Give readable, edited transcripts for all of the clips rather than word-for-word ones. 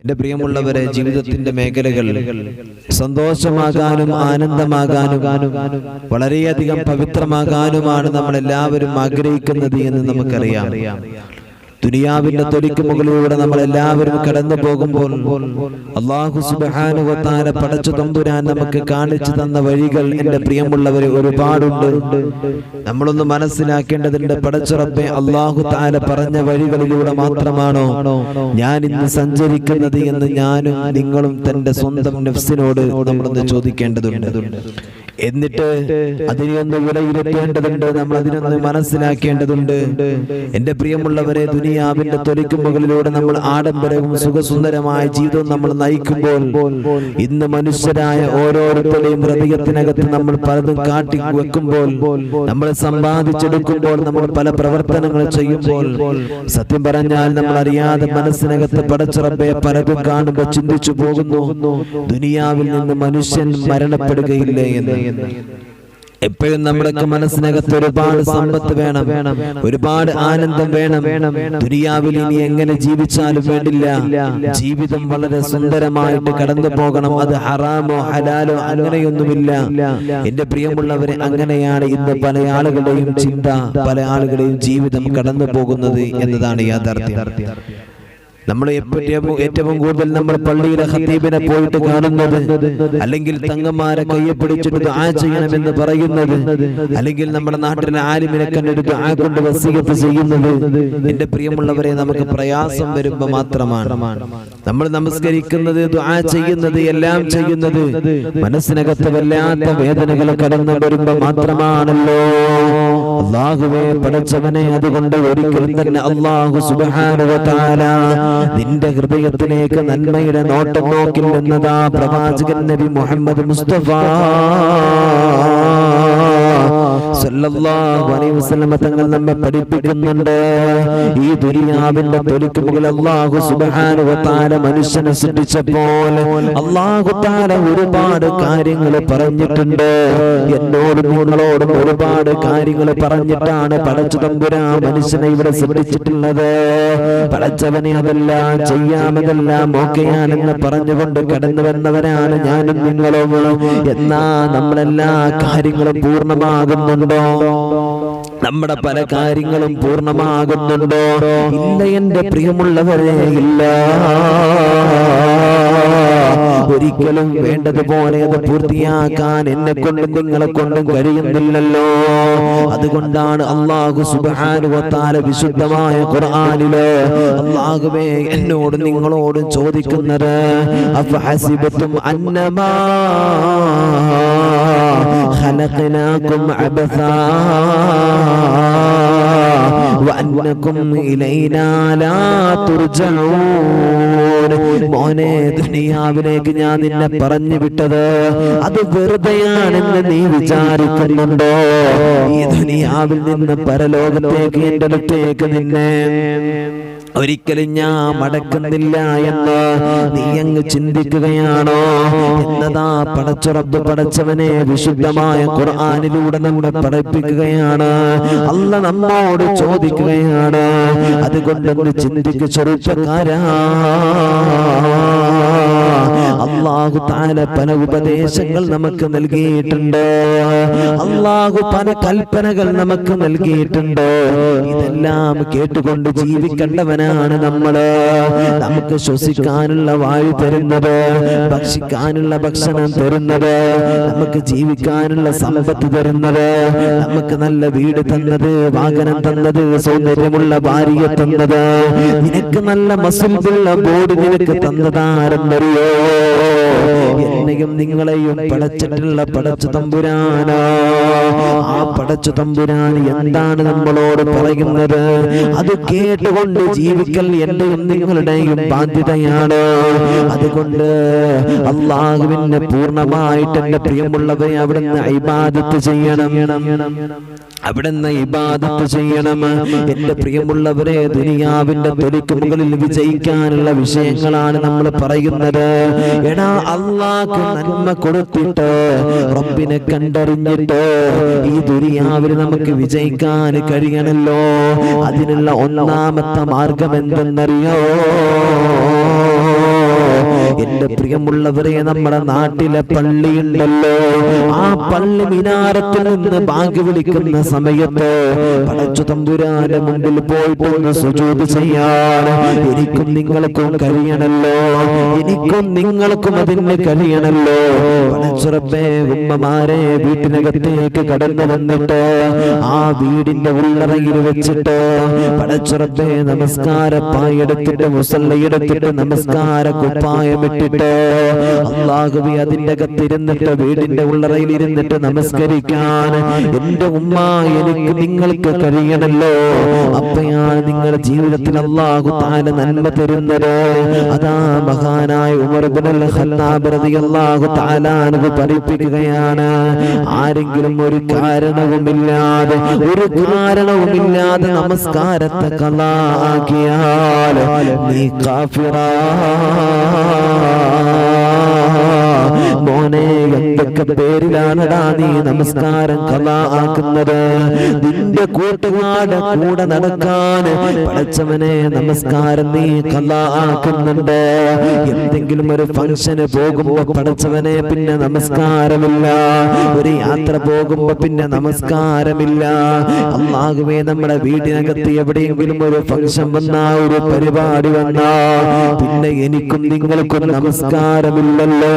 എൻ്റെ പ്രിയമുള്ളവരെ, ജീവിതത്തിന്റെ മേഖലകൾ സന്തോഷമാകാനും ആനന്ദമാകാനും വളരെയധികം പവിത്രമാകാനുമാണ് നമ്മൾ എല്ലാവരും ആഗ്രഹിക്കുന്നത് എന്ന് നമുക്കറിയാം. ദുനിയാവിന്റെ തൊലിക്ക് മുകളിലൂടെ നമ്മൾ എല്ലാവരും കടന്നു പോകുമ്പോൾ അല്ലാഹു സുബ്ഹാനഹു വ തആല പടച്ച തമ്പുരാൻ നമുക്ക് കാണിച്ചു തന്ന വഴികൾ എൻ്റെ പ്രിയമുള്ളവരെ ഒരുപാടുണ്ട്. നമ്മളൊന്ന് മനസ്സിലാക്കേണ്ടതുണ്ട്. പടച്ച റബ്ബേ, അല്ലാഹു തആല പറഞ്ഞ വഴികളിലൂടെ മാത്രമാണോ ഞാൻ ഇന്ന് സഞ്ചരിക്കുന്നത് എന്ന് ഞാനും നിങ്ങളും തന്റെ സ്വന്തം നഫ്സിനോട് നമ്മളൊന്ന് ചോദിക്കേണ്ടതുണ്ട്. എന്നിട്ട് അതിനെയൊന്ന് വിലയിരുത്തേണ്ടതുണ്ട്. നമ്മൾ അതിനൊന്ന് മനസ്സിലാക്കേണ്ടതുണ്ട്. എൻ്റെ പ്രിയമുള്ളവരെ, ദുനിയാവിന്റെ തൊലിക്ക് മുകളിലൂടെ നമ്മൾ ആഡംബരവും സുഖസുന്ദരമായ ജീവിതവും നമ്മൾ നയിക്കുമ്പോൾ ഇന്ന് മനുഷ്യരായ ഓരോരുത്തരുടെയും ഹൃദയത്തിനകത്ത് നമ്മൾ പലതും കാട്ടി വെക്കുമ്പോൾ, നമ്മൾ സമ്പാദിച്ചെടുക്കുമ്പോൾ, നമ്മൾ പല പ്രവർത്തനങ്ങൾ ചെയ്യുമ്പോൾ, സത്യം പറഞ്ഞാൽ നമ്മൾ അറിയാതെ മനസ്സിനകത്ത് പടച്ച റബ്ബേ പലതും കാണുമ്പോൾ ചിന്തിച്ചു പോകുന്നു, ദുനിയാവിൽ നിന്ന് മനുഷ്യൻ മരണപ്പെടുകയില്ലേ എന്ന്. എപ്പോഴും നമ്മുടെയൊക്കെ മനസ്സിനകത്ത് ഒരുപാട് സമ്പത്ത് വേണം, ഒരുപാട് ആനന്ദം വേണം. ദുനിയാവിൽ ഇനി എങ്ങനെ ജീവിച്ചാലും വേണ്ടില്ല, ജീവിതം വളരെ സുന്ദരമായിട്ട് കടന്നു പോകണം. അത് ഹറാമോ ഹലാലോ അങ്ങനെയൊന്നുമില്ല. എന്റെ പ്രിയമുള്ളവരെ, അങ്ങനെയാണ് ഇന്ന് പല ആളുകളുടെയും ചിന്ത, പല ആളുകളുടെയും ജീവിതം കടന്നു പോകുന്നത് എന്നതാണ് യാഥാർത്ഥ്യം. നമ്മൾ ഏറ്റവും കൂടുതൽ നമ്മൾ പള്ളിയിലെ ഖതീബിനെ പോയിട്ട് കാണുന്നത്, അല്ലെങ്കിൽ തങ്ങന്മാരെ കയ്യെ പിടിച്ചിട്ട് ദുആ ചെയ്യണമെന്ന് പറയുന്നത്, അല്ലെങ്കിൽ നമ്മുടെ നാട്ടിലെ ആലിമിനെ കണ്ടിട്ട് ദുആ കൊണ്ട് വസിയത്ത് ചെയ്യുന്നത്, എന്റെ പ്രിയമുള്ളവരെ, നമുക്ക് പ്രയാസം വരുമ്പോൾ മാത്രമാണ്. നമ്മൾ നമസ്കരിക്കുന്നത്, ദുആ ചെയ്യുന്നത്, എല്ലാം ചെയ്യുന്നത് മനസ്സിനകത്ത് വല്ലാത്ത വേദനകൾ കടന്നു വരുമ്പോൾ മാത്രമാണല്ലോ. അല്ലാഹുവേ പടച്ചവനെ, അതുകൊണ്ട് ഒരിക്കൽ തന്നെ അല്ലാഹു സുബ്ഹാനഹു വ തആല നിന്റെ ഹൃദയത്തിലേക്ക് നന്മയുടെ നോട്ടം നോക്കില്ലെന്നതാ പ്രവാചകൻ നബി മുഹമ്മദ് മുസ്തഫ സല്ലല്ലാഹു അലൈഹി വസല്ലം തങ്ങൾ നമ്മെ പഠിപ്പിക്കുന്നുണ്ട്. ഈ ദുനിയാവിന്റെ തൊലിക്ക് മുകളിൽ അല്ലാഹു സുബ്ഹാനഹു വ തആല മനുഷ്യനെ സൃഷ്ടിച്ചപ്പോൾ അല്ലാഹു തആല ഒരുപാട് കാര്യങ്ങൾ പറഞ്ഞിട്ടുണ്ട്. എന്നോടും നിങ്ങളോടും ഒരുപാട് കാര്യങ്ങൾ പറഞ്ഞിട്ടാണ് പടച്ച തമ്പുരാൻ മനുഷ്യനെ ഇവിടെ സൃഷ്ടിച്ചിട്ടുള്ളത്. പടച്ചവനെ അതെല്ലാം ചെയ്യാമതെല്ലാം ഓക്കെയാണെന്ന് പറഞ്ഞുകൊണ്ട് കടന്നു വന്നവരാണ് ഞാനും നിങ്ങളും. എന്നാ നമ്മളെല്ലാ കാര്യങ്ങളും പൂർണ്ണമാകുന്നുണ്ടോ? നമ്മുടെ പല കാര്യങ്ങളും പൂർണ്ണമാകുന്നുണ്ടോ? ഇല്ല എന്റെ പ്രിയമുള്ളവരെ, ഇല്ല. ഒരിക്കലും വേണ്ടതുപോലെ അത് പൂർത്തിയാക്കാൻ എന്നെ കൊണ്ടും നിങ്ങളെ കൊണ്ടും കഴിയുന്നില്ലല്ലോ. അതുകൊണ്ടാണ് അല്ലാഹു സുബ്ഹാനഹു വ തആല വിശുദ്ധമായ ഖുർആനിലെ അല്ലാഹുവേ എന്നോടും നിങ്ങളോടും ചോദിക്കുന്നത്, അഫഹസിബതും അന്നമാ ഖലഖനാകും അബസാ വഅന്നകും ഇലൈനാ ലാ തുർജഊൻ. മോനെ, ദുനിയാവിലേക്ക് ഞാൻ നിന്നെ പറഞ്ഞു വിട്ടത് അത് വെറുതെയാണെന്ന് നീ വിചാരിക്കുന്നുണ്ടോ? ഈ ദുനിയാവിൽ നിന്ന് പരലോകത്തേക്ക്, എൻ്റെ അടുത്തേക്ക് നിന്നെ ഒരിക്കലും ഞാൻ മടക്കുന്നില്ല എന്ന് നീ അങ്ങ് ചിന്തിക്കുകയാണോ എന്നതാ പടച്ച റബ്ബ് പടച്ചവനെ വിശുദ്ധമായ ഖുർആനിലൂടെ നമ്മെ പഠിപ്പിക്കുകയാണ്. അല്ലാഹ് നമ്മോട് ചോദിക്കുകയാണ്. അതുകൊണ്ടൊന്ന് ചിന്തിക്ക് ചെറുപ്പക്കാരാ. അല്ലാഹു തആല പല ഉപദേശങ്ങൾ നമുക്ക് നൽകിയിട്ടുണ്ട്. അല്ലാഹു പല കൽപ്പനകൾ നമുക്ക് നൽകിയിട്ടുണ്ട്. ഇതെല്ലാം കേട്ടുകൊണ്ട് ജീവിക്കേണ്ടവനാണ് നമ്മള്. നമുക്ക് ശ്വസിക്കാനുള്ള വായു തരുന്നത്, ഭക്ഷിക്കാനുള്ള ഭക്ഷണം തരുന്നത്, നമുക്ക് ജീവിക്കാനുള്ള സമ്പത്ത് തരുന്നത്, നമുക്ക് നല്ല വീട് തന്നത്, വാഹനം തന്നത്, സൗന്ദര്യമുള്ള ഭാര്യയെ തന്നത്, നിനക്ക് നല്ല മസിലുള്ള ബോഡി നിനക്ക് തന്നതാരെന്നറിയോ? എന്നെയും നിങ്ങളെയും പടച്ചിട്ടുള്ള പടച്ച തമ്പുരാനാ. ആ പടച്ച തമ്പുരാൻ എന്താണ് നമ്മളോട് പറയുന്നത്? അത് കേട്ടുകൊണ്ട് ജീവിക്കൽ എന്റെയും നിങ്ങളുടെയും ബാധ്യതയാണ്. അതുകൊണ്ട് അല്ലാഹുവിനെ പൂർണ്ണമായിട്ട് എന്റെ പ്രിയമുള്ളവരെ അവിടുന്ന് ഇബാദത്ത് ചെയ്യണം, അവിടുന്ന് ഇബാദത്ത് ചെയ്യണം. എന്റെ പ്രിയമുള്ളവരെ, ദുനിയാവിന്റെ തൊലിക്ക് മുകളിൽ വിജയിക്കാനുള്ള വിഷയങ്ങളാണ് നമ്മൾ പറയുന്നത്. എടാ, അല്ലാഹ്ക്ക് നന്മ കൊടുത്തിട്ട് റബ്ബിനെ കണ്ടറിഞ്ഞിട്ട് ഈ ദുനിയാവിൽ നമുക്ക് വിജയിക്കാൻ കഴിയണല്ലോ. അതിനുള്ള ഒന്നാമത്തെ മാർഗം എന്തെന്നറിയോ? എന്റെ പ്രിയമുള്ളവരെ, നമ്മുടെ നാട്ടിലെ പള്ളിയുണ്ടല്ലോ, ആ പള്ളി മിനാരത്തിൽ നിന്ന് ബാങ്ക് വിളിക്കുന്ന സമയത്ത് പടച്ചു തമ്പുരാന്റെ മുമ്പിൽ പോയിട്ട് സുജൂദ് ചെയ്യാൻ എനിക്കും നിങ്ങൾക്കും കഴിയണല്ലോ, എനിക്കും നിങ്ങൾക്കും അതിന് കഴിയണല്ലോ. പടച്ചുറപ്പേ, ഉമ്മമാരെ വീട്ടിനകത്തേക്ക് കടന്നു വന്നിട്ട് ആ വീടിന്റെ ഉള്ളറയിൽ വെച്ചിട്ട് പടച്ചുറപ്പേ നമസ്കാരപ്പായ എടുത്തിട്ട് മുസല്ലയെടുത്തിട്ട് നമസ്കാര കുപ്പായം ഇട്ടിട്ട് അല്ലാഹുവേ അതിന്റെ അകത്തിരുന്നിട്ട് വീടിന്റെ ഉള്ളറയിൽ ഇരുന്നിട്ട് നമസ്കരിക്കാൻ എന്റെ ഉമ്മ എനിക്ക് നിങ്ങൾക്ക് കഴിയണല്ലോ. അപ്പയാണ് നിങ്ങളുടെ ജീവിതത്തിൽ അല്ലാഹു തആല നന്മ തരുന്നത്. അതാ മഹാനായ ഉമർ ഇബ്നുൽ ഖത്താബ് റളിയല്ലാഹു തആല അൻഹു പഠിപ്പിക്കുകയാണ്, ആരെങ്കിലും ഒരു കാരണവുമില്ലാതെ നമസ്കാരത്തെ ഖളാ ആക്കിയാൽ നീ കാഫിറാ. മോനെ, എന്തൊക്കെ പേരിലാണടാ നീ നമസ്കാരം ഖളാ ആക്കുന്നത്? നിന്റെ കൂട്ടുകാരുടെ കൂടെ നടക്കാൻ പടച്ചവനെ നമസ്കാരം നീ ഖളാ ആക്കുന്നുണ്ട്. എന്തെങ്കിലും ഒരു ഫംഗ്ഷന് പോകുമ്പോ പടച്ചവനെ പിന്നെ നമസ്കാരമില്ല, ഒരു യാത്ര പോകുമ്പോ പിന്നെ നമസ്കാരമില്ല. അല്ലാഹുവേ, നമ്മുടെ വീട്ടിനകത്ത് എവിടെയെങ്കിലും ഒരു ഫംഗ്ഷൻ വന്നാ, ഒരു പരിപാടി വന്നാ പിന്നെ എനിക്കും നിങ്ങൾക്കും നമസ്കാരമില്ലല്ലോ.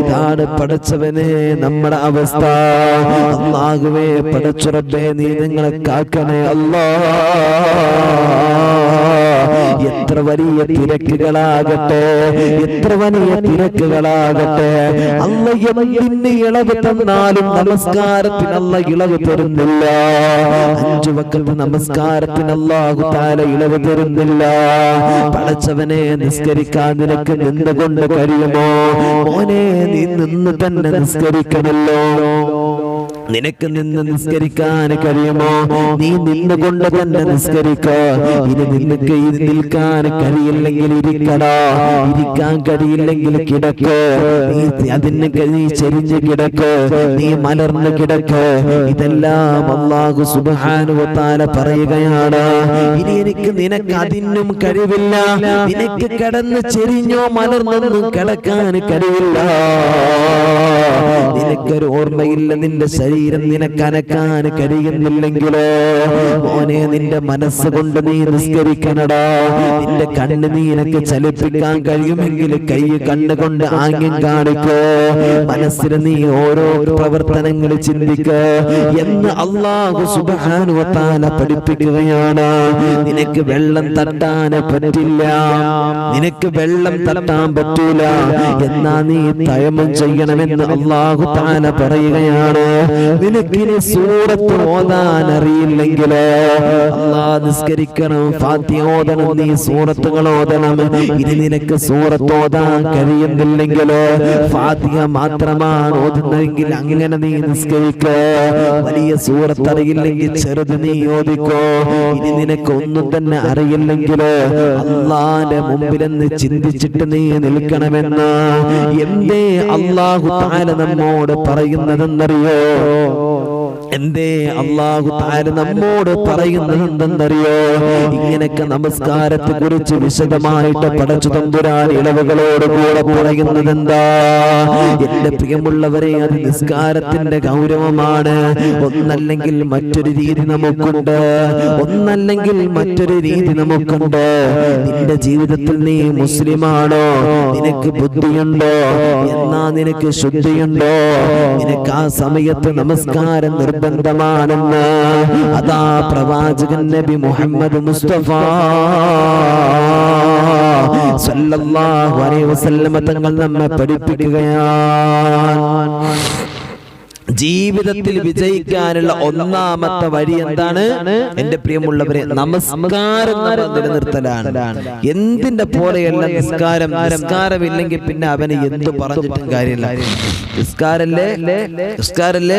ഇതാണ് പടച്ചവനെ നമ്മുടെ അവസ്ഥ. അല്ലാഹുവേ, പടച്ചുറപ്പേ, നീ നിങ്ങളെ കാക്കണേ അല്ലാ. എത്ര വലിയ തിരക്കുകളാകട്ടെ, എത്ര വലിയ തിരക്കുകളാകട്ടെ, അല്ല എന്തിന് ഇളവ് തന്നാലും നമസ്കാരത്തിന് അല്ല ഇളവ് തരുന്നില്ല. 5 വഖത്ത് നമസ്കാരത്തിന് അല്ലാഹു തആല ഇളവ് തരുന്നില്ല. പടച്ചവനെ, നിസ്കരിക്കാൻ നിനക്ക് നിന്നുകൊണ്ട് കഴിയുമോ? മോനെ, നീ നിന്ന് തന്നെ നിസ്കരിക്കണല്ലോ. നിനക്ക് നിന്ന് നിസ്കരിക്കാൻ കഴിയുമോ? നീ നിന്നുകൊണ്ട് തന്നെ നിസ്കരിക്ക. ഇനി നിനക്ക് നിൽക്കാൻ കഴിയില്ലെങ്കിൽ ഇരിക്കടാ, ഇരിക്കാൻ കഴിയില്ലെങ്കിൽ കിടക്ക്. അതിന് നീ ചെരിഞ്ഞ് കിടക്ക്, നീ മലർന്ന് കിടക്ക്. ഇതെല്ലാം അല്ലാഹു സുബ്ഹാനഹു വ തആല പറയുകയാണ്. ഇനി നിനക്ക് അതിനും കഴിവില്ല, നിനക്ക് കിടന്ന് ചെരിഞ്ഞോ മലർന്നൊന്നും കിടക്കാൻ കഴിയില്ല. നിനക്കൊരു ഓർമ്മയില്ല, നിന്റെ ശരീരം നിനക്ക് അനക്കാൻ കഴിയുന്നില്ലെങ്കിലോ മോനെ, നിന്റെ മനസ്സുകൊണ്ട് നീ നിസ്കരിക്കണടാ. നിന്റെ കണ്ണ് നിനക്ക് ചലിപ്പിക്കാൻ കഴിയുമെങ്കിൽ കൈ കണ്ണുകൊണ്ട് ആംഗ്യം കാണിക്കോ. മനസ്സിൽ നീ ഓരോ പ്രവർത്തനങ്ങൾ ചിന്തിക്ക എന്ന് അല്ലാഹു സുബ്ഹാനഹു വ തആല പഠിപ്പിക്കുകയാണ്. നിനക്ക് വെള്ളം തട്ടാൻ പറ്റില്ല, നിനക്ക് വെള്ളം തട്ടാൻ പറ്റൂല, എന്നാ നീ തയമ്മം ചെയ്യണമെന്ന് അല്ലാഹു തആല പറയുകയാണ്. നിനക്കിനി സൂറത്ത് ഓതാൻ അറിയില്ലെങ്കിലോ അല്ലാഹ് നിസ്കരിക്കണം, ഫാത്തിഹ ഓതണം, നീ സൂറത്തുകൾ ഓതണം. ഇനി നിനക്ക് സൂറത്ത് ഓതാൻ കഴിയുന്നില്ലെങ്കിലോ ഫാത്തിഹ മാത്രമാണ് ഓതുന്നതെങ്കിൽ അങ്ങനെ നീ നിസ്കരിക്ക. വലിയ സൂറത്ത് അറിയില്ലെങ്കിൽ ചെറുത് നീ ഓതിക്കോ. ഇനി നിനക്ക് ഒന്നും തന്നെ അറിയില്ലെങ്കിലോ അല്ലാഹുവിന്റെ മുമ്പിലെന്ന് ചിന്തിച്ചിട്ട് നീ നിൽക്കണമെന്ന് എന്തേ അല്ലാഹു തആല നമ്മോട് പറയുന്നതെന്നറിയോ? എന്തേ അല്ലാഹു തആല നമ്മോട് പറയുന്നത് എന്തെന്നറിയോ? ഇങ്ങനെയൊക്കെ നമസ്കാരത്തെ കുറിച്ച് വിശദമായിട്ട് പടച്ചു തമ്പുരാൻ ഇളവുകളോട് കൂടെ പറയുന്നത് എന്താ? എന്റെ പ്രിയമുള്ളവരെ, അത് നിസ്കാരത്തിന്റെ ഗൗരവമാണ്. ഒന്നല്ലെങ്കിൽ മറ്റൊരു രീതി നമുക്കുണ്ട്, ഒന്നല്ലെങ്കിൽ മറ്റൊരു രീതി നമുക്കുണ്ട്. നിന്റെ ജീവിതത്തിൽ നീ മുസ്ലിമാണോ? നിനക്ക് ബുദ്ധിയുണ്ടോ? എന്നാ നിനക്ക് ശുദ്ധിയുണ്ടോ? നിനക്ക് ആ സമയത്ത് നമസ്കാരം നിർബന്ധമാണെന്ന് അതാ പ്രവാചകൻ നബി മുഹമ്മദ് മുസ്തഫ സല്ലല്ലാഹു അലൈഹി വസല്ലം തങ്ങൾ നമ്മെ പഠിപ്പിക്കുകയാണ്. ജീവിതത്തിൽ വിജയിക്കാനുള്ള ഒന്നാമത്തെ വഴി എന്താണ് എന്റെ പ്രിയമുള്ളവരെ? നമസ്കാരം നിലനിർത്തലാണ്. എന്തിന്റെ പോലെയല്ല നിസ്കാരം. നിസ്കാരമില്ലെങ്കിൽ പിന്നെ അവന് എന്ത് പറഞ്ഞിട്ടും കാര്യമില്ല. നിസ്കാരല്ലേ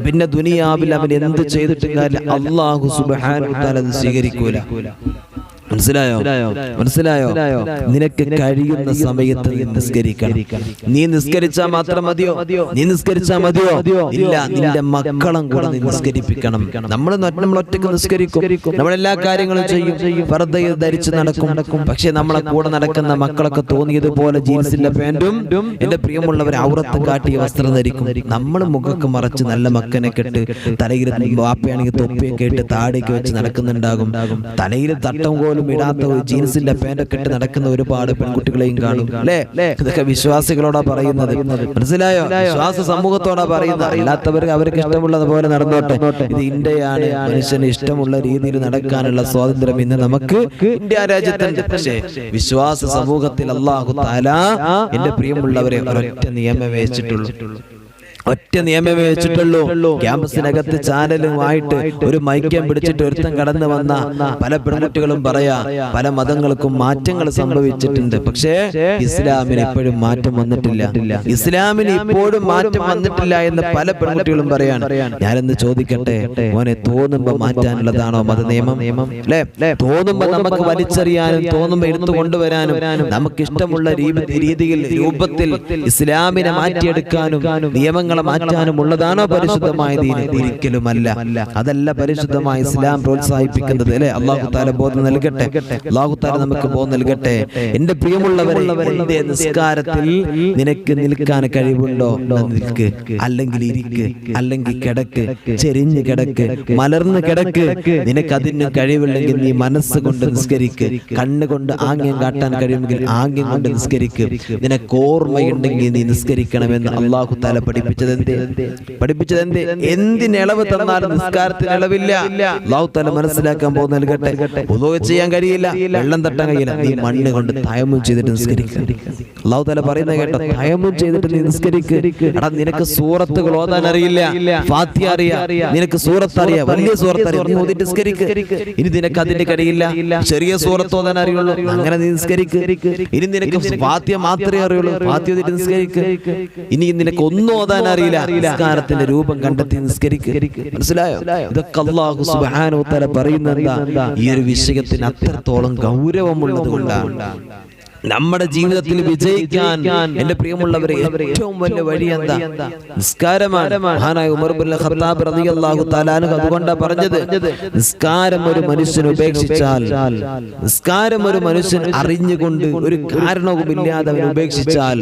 പിന്നെ ദുനിയാവിൽ അവൻ എന്ത് ചെയ്തിട്ടും കാര്യമില്ല. അല്ലാഹു സുബ്ഹാനഹു വ തആല അത് സ്വീകരിക്കൂല. മനസ്സിലായോ? നിനക്ക് കഴിയുന്ന സമയത്ത് നീ നിസ്കരിക്കണം. നീ നിസ്കരിച്ചാൽ മാത്രം മതിയോ? ഇല്ല, നിന്റെ മക്കളും കൂടെ നീ നിസ്കരിപ്പിക്കണം. നമ്മൾ ഒറ്റയ്ക്ക് നിസ്കരിക്കും, നമ്മളെല്ലാ കാര്യങ്ങളും ചെയ്യും, പർദ്ദ ധരിച്ച് നടക്കും. പക്ഷെ നമ്മളെ കൂടെ നടക്കുന്ന മക്കളൊക്കെ തോന്നിയതുപോലെ ജീൻസിന്റെ പാന്റും എന്റെ പ്രിയമുള്ളവർ ഔറത്ത് കാട്ടിയ വസ്ത്രം ധരിക്കും. നമ്മൾ മുഖക്ക് മറച്ച് നല്ല മക്കനെ കെട്ട് തലയിൽ വാപ്പയാണെങ്കിൽ തൊപ്പിയൊക്കെ ഇട്ട് താടിയൊക്കെ വെച്ച് നടക്കുന്നുണ്ടാകും. തലയിൽ തട്ടം പോലും ഇടാത്ത ഒരു ജീൻസിന്റെ പാന്റൊക്കെ ഇട്ട് നടക്കുന്ന ഒരുപാട് പെൺകുട്ടികളെയും കാണും, അല്ലേ? ഇതൊക്കെ വിശ്വാസികളോടാ പറയുന്നത്. മനസ്സിലായോ? വിശ്വാസ സമൂഹത്തോടാ പറയുന്നത്. അല്ലാത്തവർക്ക് അവർക്ക് ഇഷ്ടമുള്ളത് പോലെ നടന്നോട്ടെ. ഇത് ഇന്ത്യയാണ്. മനുഷ്യന് ഇഷ്ടമുള്ള രീതിയിൽ നടക്കാനുള്ള സ്വാതന്ത്ര്യം ഇന്ന് നമുക്ക് ഇന്ത്യ രാജ്യത്തുണ്ട്. പക്ഷേ വിശ്വാസ സമൂഹത്തിൽ അല്ലാഹു തആല എന്റെ പ്രിയമുള്ളവരെ ഒരൊറ്റ നിയമമേ വെച്ചിട്ടുള്ളൂ. ക്യാമ്പസിനകത്ത് ചാനലുമായിട്ട് ഒരു മൈക്യം പിടിച്ചിട്ട് ഒരുത്തം കടന്നു വന്ന പല പെൺകുട്ടികളും പറയാ പല മതങ്ങൾക്കും മാറ്റങ്ങൾ സംഭവിച്ചിട്ടുണ്ട്. പക്ഷേ ഇസ്ലാമിന് ഇപ്പോഴും മാറ്റം വന്നിട്ടില്ല എന്ന് പല പെൺകുട്ടികളും പറയാണ്. ഞാനെന്ന് ചോദിക്കട്ടെ, മോനെ, തോന്നുമ്പോ മാറ്റാനുള്ളതാണോ മത നിയമം? അല്ലെ? തോന്നുമ്പോ നമുക്ക് വലിച്ചെറിയാനും തോന്നുമ്പോ എടുത്തു കൊണ്ടുവരാനും നമുക്ക് ഇഷ്ടമുള്ള രീതിയിൽ രൂപത്തിൽ ഇസ്ലാമിനെ മാറ്റിയെടുക്കാനും നിയമങ്ങൾ മാറ്റാനുമുള്ളതാണോ പരിശുദ്ധമായ ദീൻ? ഒരിക്കലുമല്ല. അതല്ല പരിശുദ്ധമായ ഇസ്ലാം പ്രോത്സാഹിപ്പിക്കുന്നത്, അല്ലെ? അല്ലാഹു തആല ബോധം നൽകട്ടെ. അല്ലാഹു തആല നമുക്ക് ബോധം നൽകട്ടെ. എന്റെ പ്രിയമുള്ളവരെ, എന്റെ നിസ്കാരത്തിൽ നിനക്ക് നിൽക്കാൻ കഴിവുണ്ടോ? നിൽക്ക്, അല്ലെങ്കിൽ ഇരിക്ക്, അല്ലെങ്കിൽ കിടക്ക്, ചെരിഞ്ഞ് കിടക്ക്, മലർന്ന് കിടക്ക്. നിനക്ക് അതിന് കഴിവില്ലെങ്കിൽ നീ മനസ്സുകൊണ്ട് നിസ്കരിക്ക്. കണ്ണുകൊണ്ട് ആംഗ്യം കാട്ടാൻ കഴിയുമെങ്കിൽ ആംഗ്യം കൊണ്ട് നിസ്കരിക്ക്. നിനക്ക് ഓർമ്മയുണ്ടെങ്കിൽ നീ നിസ്കരിക്കണമെന്ന് അല്ലാഹു തആല പഠിപ്പിച്ചത് എന്ത്? എന്തിനളവ് തന്നാലും നിസ്കാരത്തിന് ഇളവില്ല. അല്ലാഹു തആല മനസ്സിലാക്കാൻ പോകുന്ന നൽകട്ടെ. വുളൂ ചെയ്യാൻ കഴിയില്ല, വെള്ളം തട്ടാൻ കഴിയില്ല, നീ മണ്ണ് കൊണ്ട് തയമ്മും ചെയ്തിട്ട് നിസ്കരിക്കുക. അല്ലാഹു തആല പറയുന്നത് കേട്ടോ, തയമ്മും ചെയ്തിട്ട് നീ നിസ്കരിക്കുക. എടാ, നിനക്ക് സൂറത്തുകൾ ഓതാൻ അറിയില്ല, ഫാത്തിഹ അറിയാം, നിനക്ക് സൂറത്ത് അറിയാം, വലിയ സൂറത്ത് അറിയാം, നീ ഓതിട്ട് നിസ്കരിക്കുക. ഇനി നിനക്ക് അതിന്റെ കഴിയില്ല, ചെറിയ സൂറത്ത് ഓതാൻ അറിയുള്ളൂ, അങ്ങനെ നീ നിസ്കരിക്കുക. ഇനി നിനക്ക് ഫാത്തിഹ മാത്രമേ അറിയുള്ളൂ, ഫാത്തിഹ ഓതിട്ട് നിസ്കരിക്കുക. ഇനി നിനക്ക് ഒന്നും ഓതാൻ അറിയില്ല, നിസ്കാരത്തിന്റെ രൂപം കണ്ടെത്തി നിസ്കരിക്കുക. മനസ്സിലായോ? ഇതൊക്കെ അല്ലാഹു സുബ്ഹാനഹു വ തആല പറയുന്നത് ഈ ഒരു വിഷയത്തിന് അത്രത്തോളം ഗൗരവമുള്ളത് കൊണ്ടാണ്. നമ്മുടെ ജീവിതത്തിൽ വിജയിക്കാൻ എന്റെ പ്രിയമുള്ളവരെ ഏറ്റവും വലിയ വഴി എന്താ? നിസ്കാരമാണ്. മഹാനായ ഉമർ ഇബ്നുൽ ഖത്താബ് റളിയല്ലാഹു തആല അൻഹു അതുകൊണ്ടാ പറഞ്ഞത്, നിസ്കാരം ഒരു മനുഷ്യൻ ഉപേക്ഷിച്ചാൽ, നിസ്കാരം ഒരു മനുഷ്യൻ അറിഞ്ഞുകൊണ്ട് ഒരു കാരണവുമില്ലാതെ അവൻ ഉപേക്ഷിച്ചാൽ,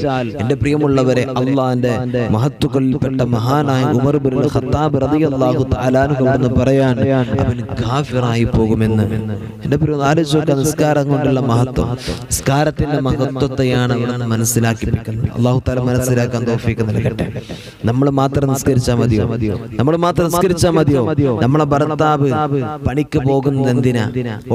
എന്റെ പ്രിയമുള്ളവരെ, അള്ളാന്റെ മഹത്തുക്കളിൽപ്പെട്ട മഹാനായ ഉമർ ഇബ്നുൽ ഖത്താബ് റളിയല്ലാഹു തആല അൻഹു എന്ന് പറയാൻ, അവൻ കാഫിറായി പോകുമെന്ന്. എന്റെ പ്രിയ ആലോചിച്ച് നോക്കുക, നിസ്കാരം കൊണ്ടുള്ള മഹത്വം, നിസ്കാരത്തിന്റെ മഹത്വത്തെയാണ് അവിടെ മനസ്സിലാക്കിപ്പിക്കുന്നത്. അല്ലാഹു തആല മനസ്സിലാക്കാൻ തൗഫീഖ് നൽകട്ടെ. നമ്മൾ മാത്രം നിസ്കരിച്ചാൽ മതിയോ? നമ്മളെ ഭർത്താവ് പണിക്ക് പോകുന്നത് എന്തിനാ?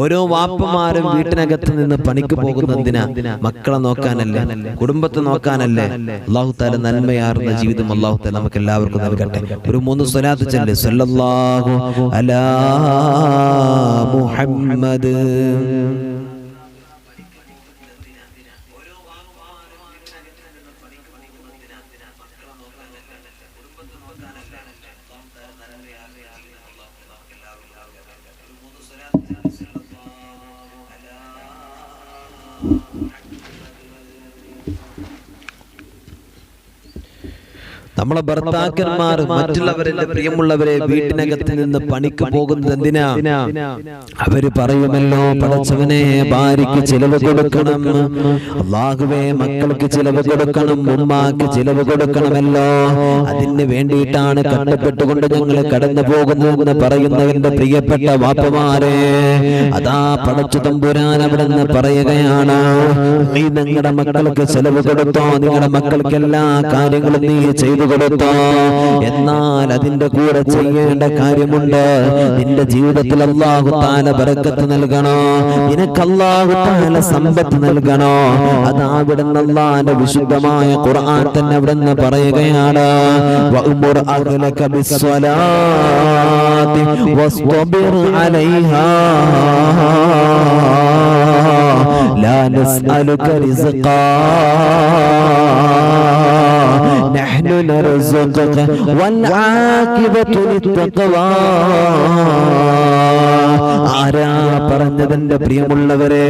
ഓരോ വാപ്പമാരും വീട്ടിനകത്ത് നിന്ന് പണിക്ക് പോകുന്നത് എന്തിനാ? മക്കളെ നോക്കാനല്ലേ, കുടുംബത്തെ നോക്കാനല്ലേ? അല്ലാഹു തആല നന്മയാർന്ന ജീവിതം അല്ലാഹു തആല നമുക്ക് എല്ലാവർക്കും നൽകട്ടെ. ഒരു 3 സ്വലാത്ത് ചൊല്ല്. സല്ലല്ലാഹു അലാ മുഹമ്മദ്. നമ്മളെ ഭർത്താക്കന്മാർ മറ്റുള്ളവരുടെ പ്രിയമുള്ളവരെ വീട്ടിനകത്ത് നിന്ന് പണിക്ക് പോകുന്നത് എന്തിനാ? അവര് പറയുമല്ലോ, പടച്ചവനെ, ഭാര്യയ്ക്ക് ചിലവ് കൊടുക്കണം, അല്ലാഹുവേ മക്കൾക്ക് ചിലവ് കൊടുക്കണം, ഉമ്മാക്ക് ചിലവ് കൊടുക്കണമല്ലോ, അതിന് വേണ്ടിയിട്ടാണ് കഷ്ടപ്പെട്ടുകൊണ്ട് ഞങ്ങൾ കടന്നു പോകുന്നതെന്ന് പറയുന്നവന്റെ പ്രിയപ്പെട്ട വാപ്പമാരെ, അതാ പടച്ചു തമ്പുരാൻ അവിടെ നിന്ന് പറയുകയാണ്, നീ നിങ്ങളുടെ മക്കൾക്ക് ചിലവ് കൊടുത്തോ, നിങ്ങളുടെ മക്കൾക്ക് എല്ലാ കാര്യങ്ങളും നീ ചെയ്തു കൊടുത്തോ, എന്നാൽ അതിന്റെ കൂടെ ചെയ്യേണ്ട കാര്യമുണ്ട്. നിന്റെ ജീവിതത്തിൽ അല്ലാഹു തആല ബറക്കത്ത് നൽകണോ, നിനക്ക് അല്ലാഹു തആല സമ്പത്ത് നൽകണോ. അത് അവിടുന്ന് അല്ലാഹുവിന്റെ വിശുദ്ധമായ ഖുർആൻ തന്നെ അവിടുന്ന് പറയുകയാണ്, വഅ്മുർ അഹ്ലക ബിസ്സലാത്തി വസ്തബിർ അലൈഹാ ലാ നസ്അലുക റിസ്ഖാ നഹ്നു നർസുഖുക വൽ ആഖിബതു ലിത്തഖ്വാ. ആരാ പറഞ്ഞതെന്റെ പ്രിയമുള്ളവരെ?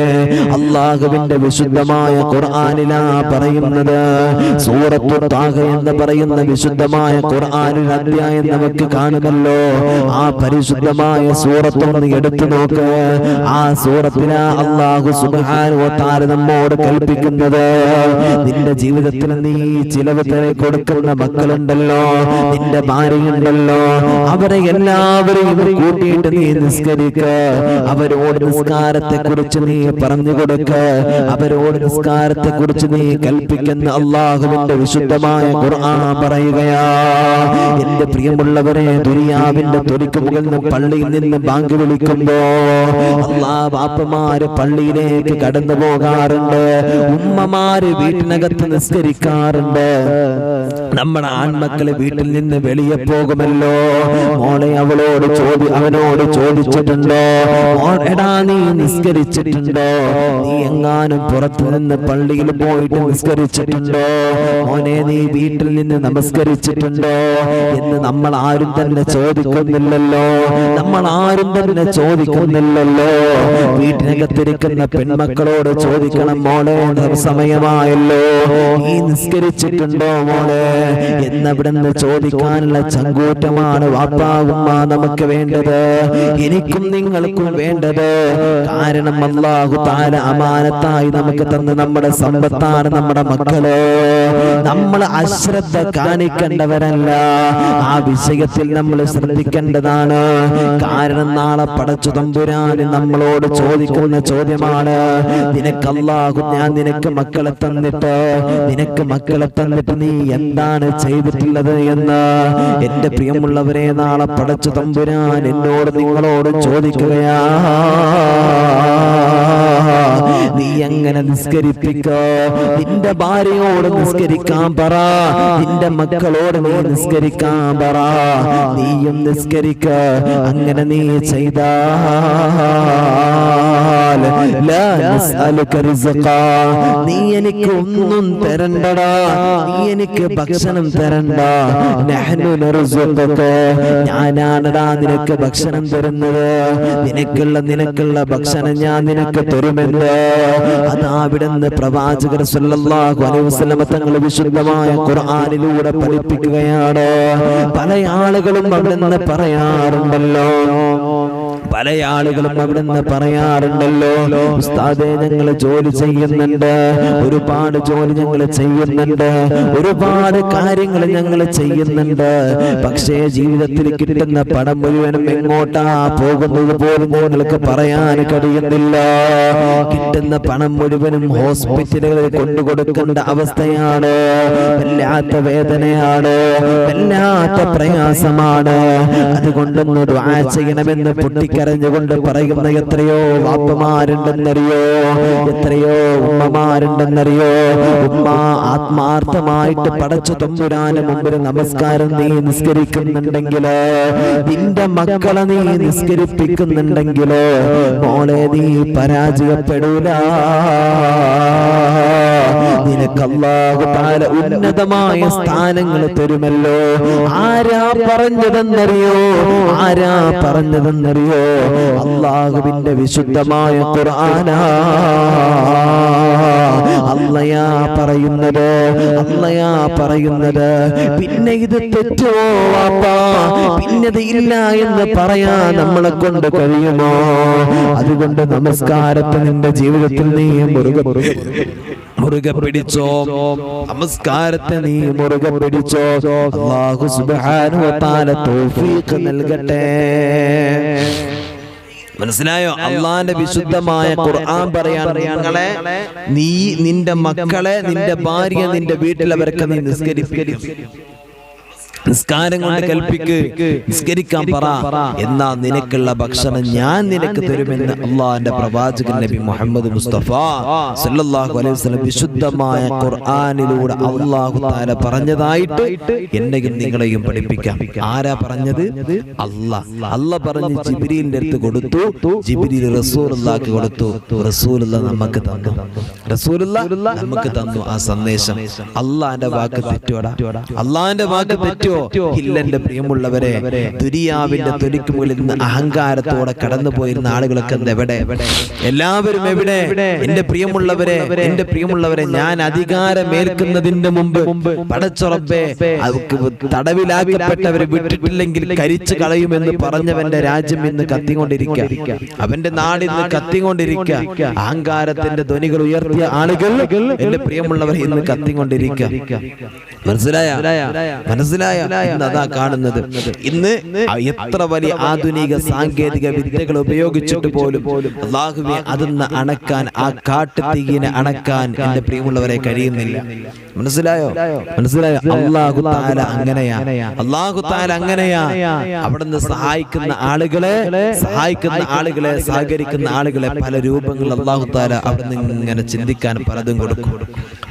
അല്ലാഹുവിന്റെ വിശുദ്ധമായ ഖുർആനിലാ പറയുന്നത്. സൂറത്തു താഹ എന്ന് പറയുന്ന വിശുദ്ധമായ ഖുർആനിൽ അധ്യായം നമുക്ക് കാണുമല്ലോ. ആ പരിശുദ്ധമായ സൂറത്തൊന്ന് എടുത്തു നോക്ക്. ആ സൂറത്തിലാ അല്ലാഹു സുബ്ഹാനഹു വ തആല നമ്മോട് കൽപ്പിക്കുന്നത്, നിന്റെ ജീവിതത്തിൽ നീ ചിലവ് കൊടുക്കുന്ന മക്കളുണ്ടല്ലോ, നിന്റെ ഭാര്യയുണ്ടല്ലോ, അവരെ എല്ലാവരെയും കൂട്ടിയിട്ട് നീ നിസ്കരിക്കുക. അവരോട് നിസ്കാരത്തെ കുറിച്ച് നീ പറഞ്ഞു കൊടുക്ക. അവരോട് നിസ്കാരത്തെ കുറിച്ച് നീ കൽപ്പിക്കുന്ന അല്ലാഹുവിന്റെ വിശുദ്ധമായ ഖുർആൻ പറയുകയാ. എന്റെ പ്രിയമുള്ളവരെ, ദുനിയാവിന്റെ തൊലിക്ക് മുകളിൽ പള്ളിയിൽ നിന്ന് ബാങ്ക് വിളിക്കുമ്പോ ബാപ്പമാര് പള്ളിയിലേക്ക് കടന്നു പോകാറുണ്ട്, ഉമ്മമാര് വീട്ടിനകത്ത് നിസ്കരിക്കാറുണ്ട്. നമ്മുടെ ആൺമക്കള് വീട്ടിൽ നിന്ന് വെളിയെ പോകുമല്ലോ. മോളെ അവനോട് ചോദിച്ചിട്ടുണ്ടോ, എടാ നീ നിസ്കരിച്ചിട്ടുണ്ടോ? നീ എങ്ങാനും പുറത്തു നിന്ന് പള്ളിയിൽ പോയിട്ട് നിസ്കരിച്ചിട്ടുണ്ടോ? മോനെ നീ വീട്ടിൽ നിന്ന് നമസ്കരിച്ചിട്ടുണ്ടോ എന്ന് നമ്മൾ ആരും തന്നെ ചോദിക്കുന്നില്ലല്ലോ. വീട്ടിനകത്തിരിക്കുന്ന പെൺമക്കളോട് ചോദിക്കണം, മോളെ സമയമായല്ലോ, നീ നിസ്കരിച്ചിട്ടുണ്ടോ മോളെ എന്നവിടുന്ന് ചോദിക്കാനുള്ള ചങ്കൂറ്റമാണ് വാപ്പാവുമ്മ നമുക്ക് വേണ്ടത്, എനിക്കും നിങ്ങൾക്കും വേണ്ടത്. കാരണം അല്ലാഹു തആല അമാനത്തായി നമുക്ക് തന്ന നമ്മുടെ സമ്പത്താണ് നമ്മുടെ മക്കള്. നമ്മൾ അശ്രദ്ധ കാണിക്കേണ്ടവരല്ല. ആ വിഷയത്തിൽ നമ്മൾ ശ്രദ്ധിക്കേണ്ടതാണ്. കാരണം നാളെ പടച്ചു തമ്പുരാൻ നമ്മളോട് ചോദിക്കുന്ന ചോദ്യമാണ്, നിനക്ക് അല്ലാഹു ഞാൻ നിനക്ക് മക്കളെ തന്നിട്ട് നീ എന്താണ് ചെയ്തിട്ടുള്ളത് എന്ന്. എന്റെ പ്രിയമുള്ളവരെ, നാളെ പടച്ചു തമ്പുരാൻ എന്നോട് നിങ്ങളോട് ചോദിക്കുകയാ, നീ എങ്ങനെ നിസ്കരിപ്പിക്ക? നിന്റെ ഭാര്യയോട് നിസ്കരിക്കാൻ പറ, നിന്റെ മക്കളോട് നീ നിസ്കരിക്കാൻ പറ, നീയും നിസ്കരിക്ക. അങ്ങനെ നീ ചെയ്താൽ നീ എനിക്ക് ഒന്നും തരണ്ടടാ, നീ എനിക്ക് ഭക്ഷണം തരണ്ട. ഞാനാണടാ നിനക്ക് ഭക്ഷണം തരുന്നത്, നിനക്കുള്ള ഭക്ഷണം ഞാൻ നിനക്ക് തരുമെന്ന്. അതാവിടുന്ന് പ്രവാചകർ സല്ലല്ലാഹു അലൈഹി വസല്ലം തങ്ങൾ വിശുദ്ധമായ ഖുർആനിലൂടെ പഠിപ്പിക്കുകയാണ്. പല ആളുകളും അവിടുന്ന് പറയാറുണ്ടല്ലോ, ഉസ്താദേ ഞങ്ങൾ ജോലി ചെയ്യുന്നുണ്ട്, ഒരുപാട് ജോലി ഞങ്ങൾ ചെയ്യുന്നുണ്ട്, ഒരുപാട് കാര്യങ്ങൾ ഞങ്ങൾ ചെയ്യുന്നുണ്ട്, പക്ഷേ ജീവിതത്തിൽ കിട്ടുന്ന പണം മുഴുവനും എങ്ങോട്ടാ പോകുന്നത് പോലും ഞങ്ങൾക്ക് പറയാൻ കഴിയുന്നില്ല. കിട്ടുന്ന പണം മുഴുവനും ഹോസ്പിറ്റലുകളിൽ കൊണ്ടുകൊടുക്കേണ്ട അവസ്ഥയാണ്. വല്ലാത്ത വേദനയാണ്, വല്ലാത്ത പ്രയാസമാണ്. അതുകൊണ്ടൊന്ന് ദുആ ചെയ്യണമെന്ന് പൊട്ടിക്കരഞ്ഞുകൊണ്ട് പറയുന്ന എത്രയോ വാപ്പമാരുണ്ടെന്നറിയോ, എത്രയോ ഉമ്മമാരുണ്ടെന്നറിയോ. ഉമ്മ ആത്മാർത്ഥമായിട്ട് പടച്ചു തമ്പുരാന് മുമ്പിൽ നമസ്കാരം നീ നിസ്കരിക്കുന്നുണ്ടെങ്കിലോ, നിന്റെ മക്കളെ നീ നിസ്കരിപ്പിക്കുന്നുണ്ടെങ്കിലോ, മോളെ നീ പരാജയപ്പെടൂല. നിനക്ക് അല്ലാഹു തആല ഉന്നതമായ സ്ഥാനങ്ങൾ തരുമല്ലോ. ആരാ പറഞ്ഞതെന്നറിയോ? അല്ലാഹുവിന്റെ വിശുദ്ധമായ ഖുർആനാ. അല്ലയാ പറയുന്നത്. പിന്നെ ഇത് തെറ്റോ വാപ്പാ? പിന്നത് ഇല്ല എന്ന് പറയാ നമ്മളെ കൊണ്ട് കഴിയുമോ? അതുകൊണ്ട് നമസ്കാരത്തെ നിന്റെ ജീവിതത്തിൽ നീ മുറുകെ പിടിച്ചോ. നമസ്കാരത്തെ നീ മുറുകെ പിടിച്ചോ. അല്ലാഹു സുബ്ഹാനഹു വ തആല തൗഫീഖ് നൽകട്ടെ. മനസ്സിലായോ? അള്ളാന്റെ വിശുദ്ധമായ ഖുർആൻ പറയാണ്, നീ നിന്റെ മക്കളെ, നിന്റെ ഭാര്യ, നിന്റെ വീട്ടിലവരൊക്കെ നീ നിസ്കരിപ്പിക്കും. നിസ്കാരം കൊണ്ട് കൽപ്പിക്ക്, നിസ്കരിക്കാൻ പറ, എന്നാ നിനക്കുള്ള ഭക്ഷണം ഞാൻ നിനക്ക് തരുമെന്ന് അള്ളാഹുവിന്റെ പ്രവാചകൻ നബി മുഹമ്മദ് മുസ്തഫ സല്ലല്ലാഹു അലൈഹി വസല്ലം വിശുദ്ധമായ ഖുർആനിലൂടെ അല്ലാഹു തആല പറഞ്ഞതായിട്ട് എന്നെയും നിങ്ങളെയും പഠിപ്പിക്കാം. ആരാ പറഞ്ഞത്? അല്ലാഹ് പറഞ്ഞ് ജിബ്രീലിന്റെ അടുത്ത് കൊടുത്തു. ജിബ്രീൽ റസൂലുള്ളാഹിക്ക് കൊടുത്തു. റസൂലുള്ളാഹ് നമുക്ക് തന്നു. റസൂലുള്ളാഹ് നമുക്ക് തന്നു ആ സന്ദേശം. അല്ലാഹുവിന്റെ വാക്ക് തെറ്റോടാ? അല്ലാഹുവിന്റെ വാക്ക് തെറ്റോ? ഇല്ല എന്റെ പ്രിയമുള്ളവരെ. ദുനിയാവിന്റെ തൊലിക്ക് മുകളിൽ നിന്ന് അഹങ്കാരത്തോടെ കടന്നു പോയിരുന്ന ആളുകളൊക്കെ എവിടെ? എല്ലാവരും എവിടെ? എന്റെ പ്രിയമുള്ളവരെ, ഞാൻ അധികാരമേൽക്കുന്നതിന്റെ മുമ്പ് പടച്ച റബ്ബേ തടവിലാക്കപ്പെട്ടവരെ വിട്ടിട്ടില്ലെങ്കിൽ കരിച്ചു കളയുമെന്ന് പറഞ്ഞവന്റെ രാജ്യം ഇന്ന് കത്തിക്കൊണ്ടിരിക്കുക. അവന്റെ നാട് ഇന്ന് കത്തിക്കൊണ്ടിരിക്കുക. അഹങ്കാരത്തിന്റെ ധ്വനികൾ ഉയർത്തിയ ആളുകൾ എന്റെ പ്രിയമുള്ളവർ ഇന്ന് കത്തിക്കൊണ്ടിരിക്കുക. മനസ്സിലായ അതാ കാണുന്നത്. ഇന്ന് എത്ര വലിയ ആധുനിക സാങ്കേതിക വിദ്യകൾ ഉപയോഗിച്ചിട്ട് പോലും അല്ലാഹുവേ അതൊന്ന് അണക്കാൻ, ആ കാട്ടുതീയിനെ അണക്കാൻ എന്റെ പ്രിയമുള്ളവരെ കഴിയുന്നില്ല. മനസ്സിലായോ? അല്ലാഹു തആല അങ്ങനെയാ. അവിടുന്ന് സഹായിക്കുന്ന ആളുകളെ, സഹകരിക്കുന്ന ആളുകളെ പല രൂപങ്ങൾ അല്ലാഹു തആല അവിടുന്ന് ഇങ്ങനെ ചിന്തിക്കാൻ പലതും കൊടുക്കും,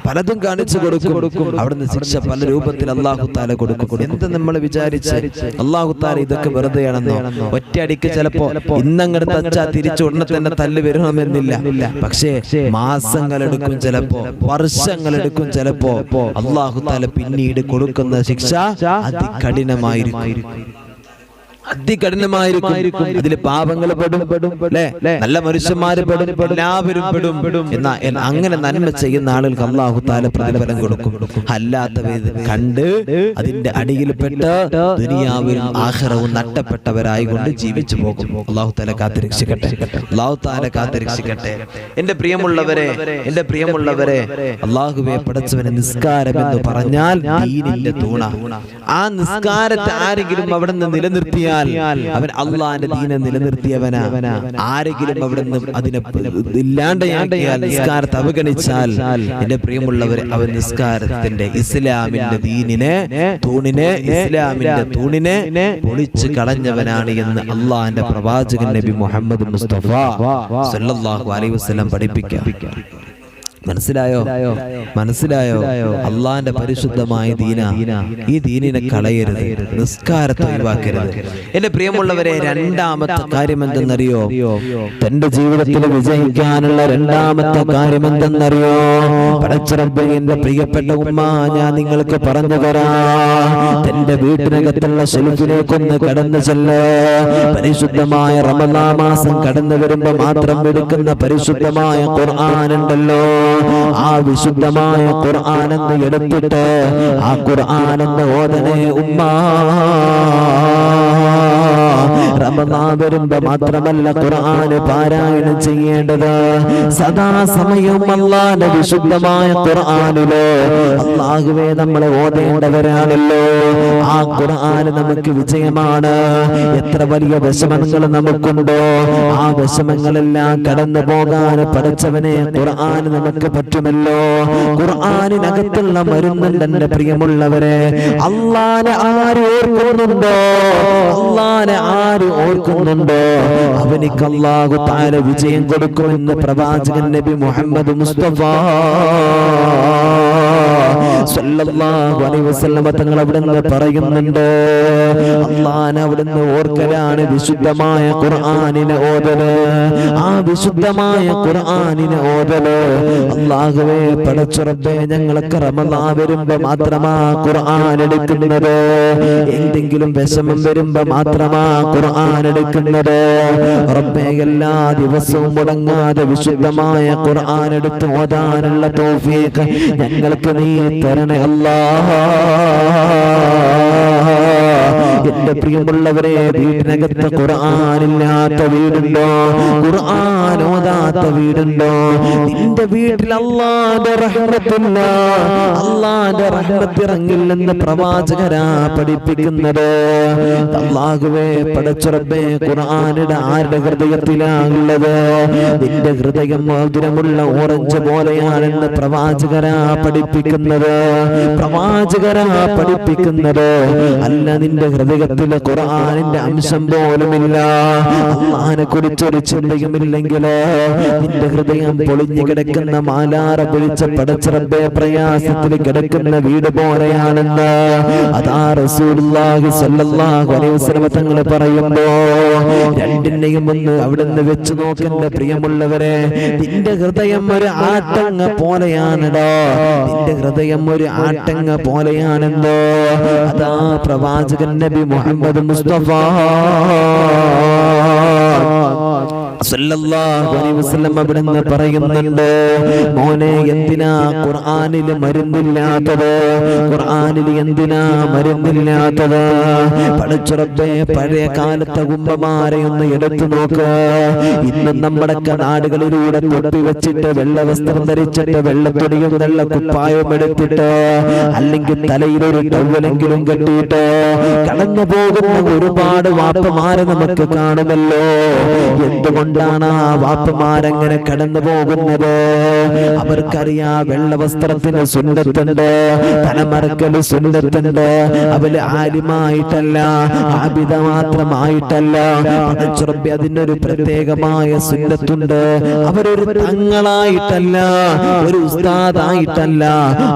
പലതും കാണിച്ചു കൊടുക്കും. അവിടുന്ന് ശിക്ഷ പല രൂപത്തിൽ അല്ലാഹു തആല കൊടുക്കും. എന്ത് നമ്മൾ വിചാരിച്ച് അല്ലാഹു തആല ഇതൊക്കെ വെറുതെയാണെന്നോ? ഒറ്റയടിക്ക് ചിലപ്പോ ഇന്നങ്ങട് തച്ചാ തിരിച്ചു ഉടനെ തന്നെ തല്ല് വരണമെന്നില്ല. പക്ഷേ മാസങ്ങളെടുക്കും, ചിലപ്പോ വർഷങ്ങളെടുക്കും. ചിലപ്പോ അല്ലാഹു തആല പിന്നീട് കൊടുക്കുന്ന ശിക്ഷ അതികഠിനമായിരിക്കും. അതിൽ പാപങ്ങൾ പെടും, നല്ല മനുഷ്യന്മാര് പെടും, എല്ലാവരും പെടും. അങ്ങനെ നന്മ ചെയ്യുന്ന ആളുകൾക്ക് അല്ലാഹു തആല പ്രതിഫലം കൊടുക്കും. അല്ലാത്തവർ കണ്ട് അതിന്റെ അടിയിൽപ്പെട്ട് ദുനിയാവിലും ആഖിറവും നഷ്ടപ്പെട്ടവരായിക്കൊണ്ട് ജീവിച്ചു പോകും. അല്ലാഹു തആല കാത്തിരക്ഷിക്കട്ടെ. എന്റെ പ്രിയമുള്ളവരെ, അല്ലാഹുവേ പടച്ചവനെ, നിസ്കാരം എന്ന് പറഞ്ഞാൽ ദീനിന്റെ തൂണ. ആ നിസ്കാരത്തെ ആരെങ്കിലും അവിടെ നിന്ന് നിലനിർത്തിയാൽ അവൻ അള്ളാന്റെ ദീനെ നിലനിർത്തിയവനാ. ആരെങ്കിലും അവിടെ നിന്ന് അതിനെ ഇല്ലാണ്ടാക്കിയാൽ, നിസ്കാരത്തെ അവഗണിച്ചാൽ, എന്റെ പ്രിയമുള്ളവരെ, അവൻ നിസ്കാരത്തിന്റെ ഇസ്ലാമിന്റെ തൂണിനെ പൊളിച്ചു കളഞ്ഞവനാണ് എന്ന് അള്ളാന്റെ പ്രവാചകൻ നബി മുഹമ്മദ് മുസ്തഫ സല്ലല്ലാഹു അലൈഹി വസല്ലം പഠിപ്പിക്കാം. മനസ്സിലായോ? അള്ളാന്റെ പരിശുദ്ധമായ ദീന, ഈ ദീനിനെ കളയരുത്, നിസ്കാരത്തെ ഒഴിവാക്കരുത്. എന്റെ പ്രിയമുള്ളവരെ, രണ്ടാമത്തെ കാര്യം എന്തെന്നറിയോ? തന്റെ ജീവിതത്തിൽ വിജയിക്കാനുള്ള രണ്ടാമത്തെ കാര്യം എന്തെന്നറിയോ? പടച്ച റബ്ബേ, എന്റെ പ്രിയപ്പെട്ട ഉമ്മ, ഞാൻ നിങ്ങൾക്ക് പറഞ്ഞു തരാം. തന്റെ വീട്ടിനകത്തുള്ള ഷെൽഫിലേക്കൊന്ന് കടന്നു ചെല്ല്. പരിശുദ്ധമായ റമളാൻ മാസം കടന്നു വരുമ്പോ മാത്രം എടുക്കുന്ന പരിശുദ്ധമായ ഖുർആൻ ഉണ്ടല്ലോ, ആ വിശുദ്ധമായ ഖുർആൻ എന്ന് എടുത്തിട്ട് ആ ഖുർആൻ എന്ന് ഓതണേ ഉമ്മ. റമളാൻ വരുമ്പോ മാത്രമല്ല ഖുർആൻ പാരായണം ചെയ്യേണ്ടത്, സദാസമയവും അല്ലാഹുവിന്റെ വിശുദ്ധമായ ഖുർആനിലെ അല്ലാഹുവേ നമ്മളെ ഓതേണ്ടവരാണല്ലോ. ആ ഖുർആൻ നമുക്ക് വിജയമാണ്. എത്ര വലിയ വിഷമങ്ങൾ നമുക്കുണ്ടോ, ആ വിഷമങ്ങളെല്ലാം കടന്നു പോകാൻ പടച്ചവനെ ഖുർആൻ നമുക്ക് പറ്റുമല്ലോ. ഖുർആനിനകത്തുള്ള മരുന്നുണ്ട് എന്റെ പ്രിയമുള്ളവരെ. അല്ലാഹുവിനെ ആര് ഓർക്കുന്നുണ്ടോ, അവനിക്ക് അല്ലാഹു തആല വിജയം കൊടുക്കുമെന്ന് പ്രവാചകൻ നബി മുഹമ്മദ് മുസ്തഫ സല്ലല്ലാഹു അലൈഹി വസല്ലം തങ്ങൾ അവിടുന്ന് പറയുന്നുണ്ട്. അല്ലാഹുവിനെ അവിടുന്ന് ഓർക്കലാണ് വിശുദ്ധമായ ഖുർആനിനെ ഓതല്. ആ വിശുദ്ധമായ ഖുർആനിനെ ഓതല് അല്ലാഹുവേ പടച്ച റബ്ബേ, ഞങ്ങൾക്ക് റമളാൻ വരുമ്പോ മാത്രമാ ഖുർആൻ എടുക്കുന്നത്. എന്തെങ്കിലും വിഷമം വരുമ്പോ മാത്രമാ ഖുർആൻ എടുക്കുന്നത്. റബ്ബേ, എല്ലാ ദിവസവും മുടങ്ങാതെ വിശുദ്ധമായ ഖുർആൻ എടുത്ത് ഓതാനുള്ള തൗഫീഖ് ഞങ്ങൾക്ക് നീ തരണേ അല്ലാഹ്. എന്റെ പ്രിയമുള്ളവരെ, വീടിനകത്ത് ഖുർആനില്ലാത്ത വീടുണ്ടോ? ഖുർആൻ ഓതാത്ത വീടുണ്ടോ? നിന്റെ വീട്ടിൽ അല്ലാഹുവിന്റെ റഹ്മത്തില്ല, അല്ലാഹുവിന്റെ റഹ്മത്ത് ഇറങ്ങില്ലെന്ന് പ്രവാചകരാ പഠിപ്പിക്കുന്നത്. അല്ലാഹുവേ പടച്ച റബ്ബേ, ഖുർആനിന്റെ ആരുടെ ഹൃദയത്തിലാണുള്ളത്? നിന്റെ ഹൃദയം മധുരമുള്ള ഓറഞ്ച് പോലെയാണെന്ന് പ്രവാചകരാ പഠിപ്പിക്കുന്നത്. പ്രവാചകരാ പഠിപ്പിക്കുന്നത്. അല്ല, നിന്റെ ഹൃദയത്തിൽ ഖുർആനിന്റെ അംശം പോലുമില്ല, അല്ലാഹുവിനെ കുറിച്ചൊരു ചിന്തയുമില്ലെങ്കിൽ നിന്റെ ഹൃദയം പൊളിഞ്ഞു കിടക്കുന്ന മാലാറ പിടിച്ച പടച്ച റബ്ബേ പ്രയാസത്തിൽ കിടക്കുന്ന വീട് പോലെയാണെന്ന് അതാ റസൂലുള്ളാഹി സ്വല്ലല്ലാഹു അലൈഹി വസല്ലം തങ്ങൾ പറയുമ്പോ രണ്ടിനെയും ഒന്ന് അവിടുന്ന് വെച്ച് നോക്കുന്ന പ്രിയമുള്ളവരെ, നിന്റെ ഹൃദയം ഒരു ആട്ടങ്ങ പോലെയാണോ? നിന്റെ ഹൃദയം ഒരു ആട്ടങ്ങ പോലെയാണെന്നോ അതാ പ്രവാചകൻ നബി മുഹമ്മദ് മുസ്തഫ സല്ലല്ലാഹു അലൈഹി വസല്ലം അവിടുന്ന് പറയുന്നുണ്ട്, മോനെ എന്തിനാ ഖുർആനിൽ മരുന്നില്ലാത്തത്? ഖുർആനിൽ എന്തിനാ മരുന്നില്ലാത്തത്? പടച്ച റബ്ബേ, പഴയ കാലത്തെ ഉമ്മമാരെ ഒന്ന് എടുത്തു നോക്ക്. ഇന്ന് നമ്മുടെ നാടുകളിലൂടെ തൊപ്പി വെച്ചിട്ട് വെള്ള വസ്ത്രം ധരിച്ചിട്ട് വെള്ളത്തുണിയും വെള്ള കുപ്പായവും എടുത്തിട്ട് അല്ലെങ്കിൽ തലയിലൊരു ടവലെങ്കിലും കെട്ടിയിട്ട് കടന്നു പോകുന്ന ഒരുപാട് വാപ്പമാരെ നമുക്ക് കാണുമല്ലോ. എന്തുകൊണ്ടാണ് ആ വാപ്പമാരങ്ങനെ കടന്നു പോകുന്നത്? അവർക്കറിയാ വെള്ള വസ്ത്രത്തിന് സുന്നത്തുണ്ട്, തലമറക്കല് സുന്നത്തുണ്ട്. അവര് ആലിമായിട്ടല്ല, ആബിദ മാത്രമായിട്ടല്ല, അതിനൊരു പ്രത്യേകമായ സുന്നത്തുണ്ട്. അവരൊരു തങ്ങളായിട്ടല്ല, ഒരു ഉസ്താദായിട്ടല്ല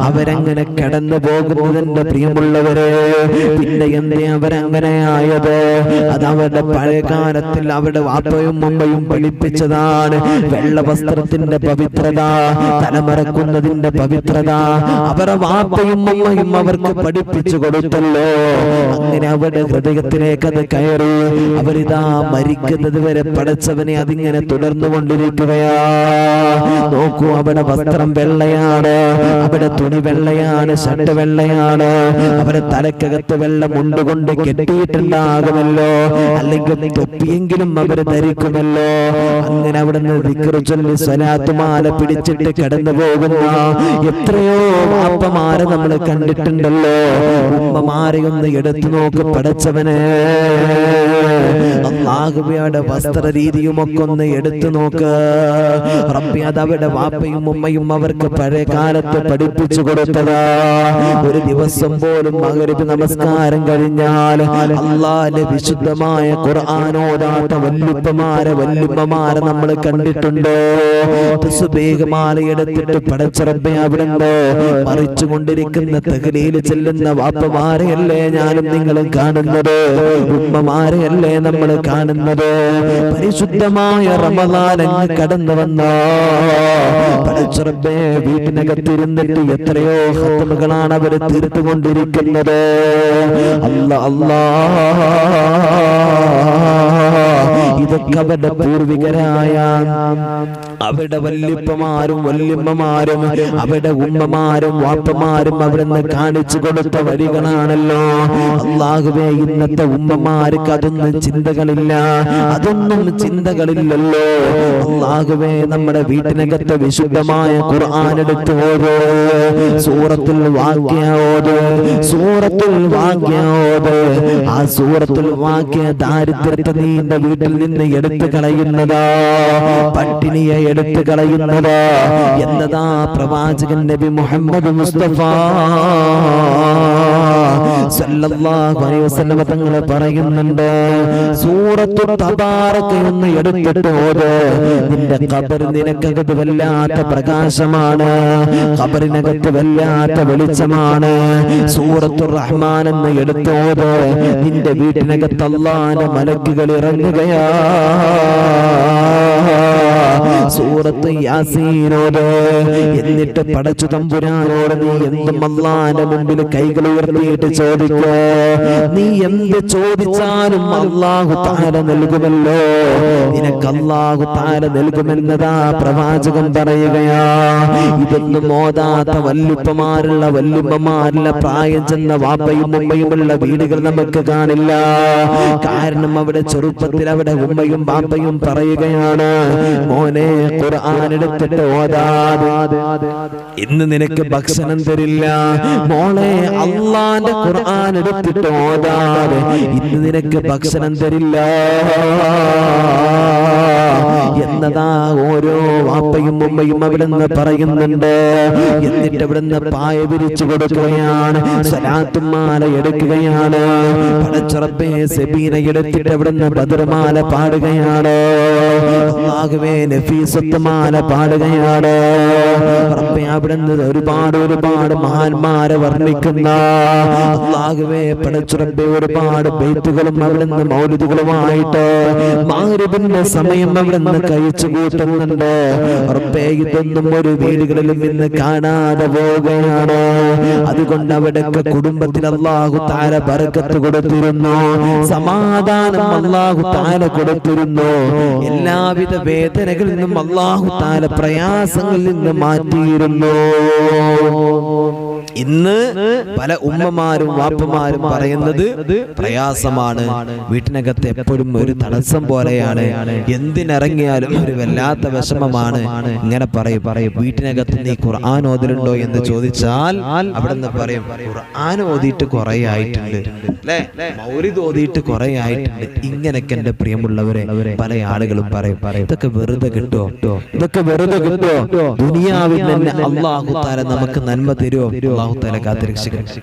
അവരങ്ങനെ കടന്നു പോകുന്നതിന്റെ പ്രിയമുള്ളവരെ. പിന്നെ എന്തേ അവരങ്ങനെ ആയത്? അത് അവരുടെ പഴയ കാലത്തിൽ അവരുടെ വാപ്പയും ഉമ്മയും പഠിപ്പിച്ചതാണ്. വെള്ള വസ്ത്രത്തിന്റെ പവിത്രത, തലമറക്കുന്നതിന്റെ പവിത്രത അവരുടെ വാപ്പയും ഉമ്മയും അവർക്ക് പഠിപ്പിച്ചു കൊടുത്തല്ലോ. അങ്ങനെ അവരുടെ ഹൃദയത്തിലേക്ക് അത് കയറി. അവരിതാ മരിക്കുന്നത് വരെ പടച്ചവനെ അതിങ്ങനെ തുടർന്നു കൊണ്ടിരിക്കുകയാ. നോക്കൂ, അവിടെ വസ്ത്രം വെള്ളയാണ്, അവിടെ തുണി വെള്ളയാണ്, ഷർട്ട് വെള്ളയാണ്, അവരെ തലക്കകത്ത് വെള്ളം മുണ്ടുകൊണ്ട് കെട്ടിയിട്ടുണ്ടാകുമല്ലോ, അല്ലെങ്കിൽ തൊപ്പിയെങ്കിലും അവർ ധരിക്കുമല്ലോ. അങ്ങനെ അവിടുന്ന് ദിക്ർ ചൊല്ലി സ്വലാത്ത് മാല പിടിച്ചിട്ട് കടന്നു പോകുന്ന എത്രയോ വാപ്പമാരെ നമ്മൾ കണ്ടിട്ടുണ്ടല്ലോ. ഉമ്മമാരെ ഒന്ന് എടുത്തു നോക്ക് പടച്ചവനെ. അല്ലാഹുവിന്റെ വസ്ത്ര രീതിയും ഒക്കെ ഒന്ന് എടുത്തു നോക്ക് റബ്ബി. അത് അവരുടെ വാപ്പയും ഉമ്മയും അവർക്ക് പഴയ കാലത്ത് പഠിപ്പിച്ചു കൊടുത്തതാ. ഒരു ദിവസം പോലും മഗ്‌രിബ് നമസ്കാരം കഴിഞ്ഞാൽ അല്ലാഹുവിന്റെ വിശുദ്ധമായ ഖുർആൻ ഓതാത്ത വല്ലുമ്മമാരെ നമ്മൾ കണ്ടിട്ടുണ്ടോ? തസ്ബീഹ് മാല എടുത്തിട്ട് പടച്ച റബ്ബേ അവിടുന്ന് മറിച്ചു കൊണ്ടിരിക്കുന്ന തഹ്ലീൽ ചെല്ലുന്ന വാപ്പമാരെയല്ലേ ഞാനും നിങ്ങളും കാണുന്നത്? ഉമ്മമാരെയല്ലേ നമ്മൾ കാണുന്നത്? പരിശുദ്ധമായ റമളാൻ കടന്നു വന്ന പടച്ച റബ്ബേ വീട്ടിനകത്തിരുന്നിട്ട് എത്രയോ ഖത്മുകളാണ് അവർ തീർത്തുകൊണ്ടിരിക്കുന്നത്. ഇതൊക്കെ അവരുടെ പൂർവികരായ അവരുടെ വല്യപ്പമാരും വല്യമ്മമാരും അവരുടെ ഉമ്മമാരും വാപ്പമാരും അവിടുന്ന് കാണിച്ചു കൊടുത്ത വഴികളാണല്ലോ. അല്ലാഹുവേ, ഇന്നത്തെ ഉമ്മമാർക്ക് അതൊന്നും ചിന്തകളില്ല, അതൊന്നും ചിന്തകളില്ലല്ലോ. അല്ലാഹുവേ, നമ്മുടെ വീട്ടിനകത്ത് വിശുദ്ധമായ ഖുർആൻ എടുത്ത് ഓരോ സൂറത്തുൽ വാഖിയ ഓത്, സൂറത്തുൽ വാഖിയ ഓത്. ആ സൂറത്തുൽ വാഖിയ ദാരിദ്ര്യത്തെ നിന്റെ വീട്ടിൽ നിന്ന് എടുത്തു കളയുന്നതാ, പട്ടിണിയെ എടുത്തു കളയുന്നതാ എന്നതാ പ്രവാചകൻ നബി മുഹമ്മദ് മുസ്തഫ സല്ലല്ലാഹു അലൈഹി വസല്ലം തങ്ങൾ പറയുന്നുണ്ട്. സൂറത്തുൽ തബാറക എന്ന് എടുത്തിട്ട് ഓത്. നിന്റെ ഖബർ നിനക്കകത്ത് വല്ലാത്ത പ്രകാശമാണ്, ഖബറിനകത്ത് വല്ലാത്ത വെളിച്ചമാണ്. സൂറത്തുർ റഹ്മാൻ എന്ന് എടുത്തോത്. നിന്റെ വീട്ടിനകത്ത് അല്ലാഹുവിന്റെ മലക്കുകൾ ഇറങ്ങുകയാ. സൂറത്ത് യാസീനോട്. എന്നിട്ട് പടച്ചു തമ്പുരാനോട് നീ എന്തും അല്ലാഹുവിന്റെ മുമ്പിൽ കൈകൾ ഉയർത്തിയിട്ട് ചോദിക്കോ. നീ എന്ത് ചോദിച്ചാലും അല്ലാഹു തആല നൽകുമല്ലോ. നിനക്ക് അല്ലാഹു തആല നൽകുമെന്നതാ പ്രവാചകൻ പറയുകയാ. ഇതൊന്നും ഓതാത്ത വല്ലുപ്പമാരുള്ള വല്ലുമ്മമാരുള്ള പ്രായം ചെന്ന വാപ്പയും ഉമ്മയുമുള്ള വീടുകൾ നമുക്ക് കാണില്ല. കാരണം അവിടെ ചെറുപ്പത്തിൽ അവിടെ ഉമ്മയും ബാപ്പയും പറയുകയാണ്, മോനെ ഖുർആൻ എടുത്തിട്ട് ഓതാതെ ഇന്ന് നിനക്ക് ഭക്ഷണം തരില്ല. മോളെ അല്ലാഹുവിന്റെ ഖുർആൻ എടുത്തിട്ട് ഓതാതെ ഇന്ന് നിനക്ക് ഭക്ഷണം തരില്ല എന്നതാ ഓരോ വാപ്പയും ഉമ്മയും അവിടുന്ന് പറയുന്നുണ്ട്. എന്നിട്ട് അവിടുന്ന് പായ വിരിച്ചു കൊടുക്കുകയാണ്, സലാത്തുമാല എടുക്കുകയാണ്. പടച്ചറബേ സബീന എടുത്തിട്ട് അവിടുന്ന് ബദർമാല പാടുകയാണ്, അല്ലാഹുവേ നഫീസത്തുമാല പാടുകയാണ്. റബ്ബേ അവിടുന്ന് ഒരുപാട് മഹാന്മാരെ വർണ്ണിക്കുന്ന അല്ലാഹുവേ പടച്ചറബേ ഒരുപാട് ബൈത്തുകളും അവിടുന്ന് മൗലിദുകളുമായിട്ട് മഗ്രിബിന്റെ സമയം അവിടുന്ന് കഴിച്ചു കൂട്ടുന്നുണ്ട്. റബ്ബേ ഇതൊന്നും ഒരു വീടുകളിലും ഇന്ന് കാണാതെ പോവുകയാണ്. അതുകൊണ്ട് അവിടെയൊക്കെ കുടുംബത്തിൽ അല്ലാഹു തആല ബറക്കത്ത് കൊടുത്തിരുന്നു, സമാധാനം അല്ലാഹു തആല കൊടുത്തിരുന്നു. എല്ലാവിധ വേദനകളിൽ നിന്നും അല്ലാഹു തആല പ്രയാസങ്ങളിൽ നിന്ന് മാറ്റിയിരുന്നു. ഇന്ന് പല ഉമ്മമാരും വാപ്പമാരും പറയുന്നത് പ്രയാസമാണ്, വീട്ടിനകത്ത് എപ്പോഴും ഒരു തടസ്സം പോലെയാണ്, എന്തിനിറങ്ങിയാലും ഒരു വല്ലാത്ത വിഷമമാണ്. ഇങ്ങനെ പറയും, വീട്ടിനകത്ത് നീ ഖുർആൻ ഓതലുണ്ടോ എന്ന് ചോദിച്ചാൽ അവിടെ നിന്ന് പറയും, ഖുർആൻ ഓതിയിട്ട് കുറെ ആയിട്ടുണ്ട്, അല്ലെ, മൗലിദ് ഓതിയിട്ട് കുറെ ആയിട്ടുണ്ട്. ഇങ്ങനെയൊക്കെ എന്റെ പ്രിയമുള്ളവരെ പല ആളുകളും പറയും. ഇതൊക്കെ വെറുതെ കിട്ടോ? ഇതൊക്കെ വെറുതെ കിട്ടോ? ദുനിയാവിൽ തന്നെ അല്ലാഹു തആല നമുക്ക് നന്മ തരുമോ? അല്ലാഹു തആല കാത്തുരക്ഷിക്കട്ടെ.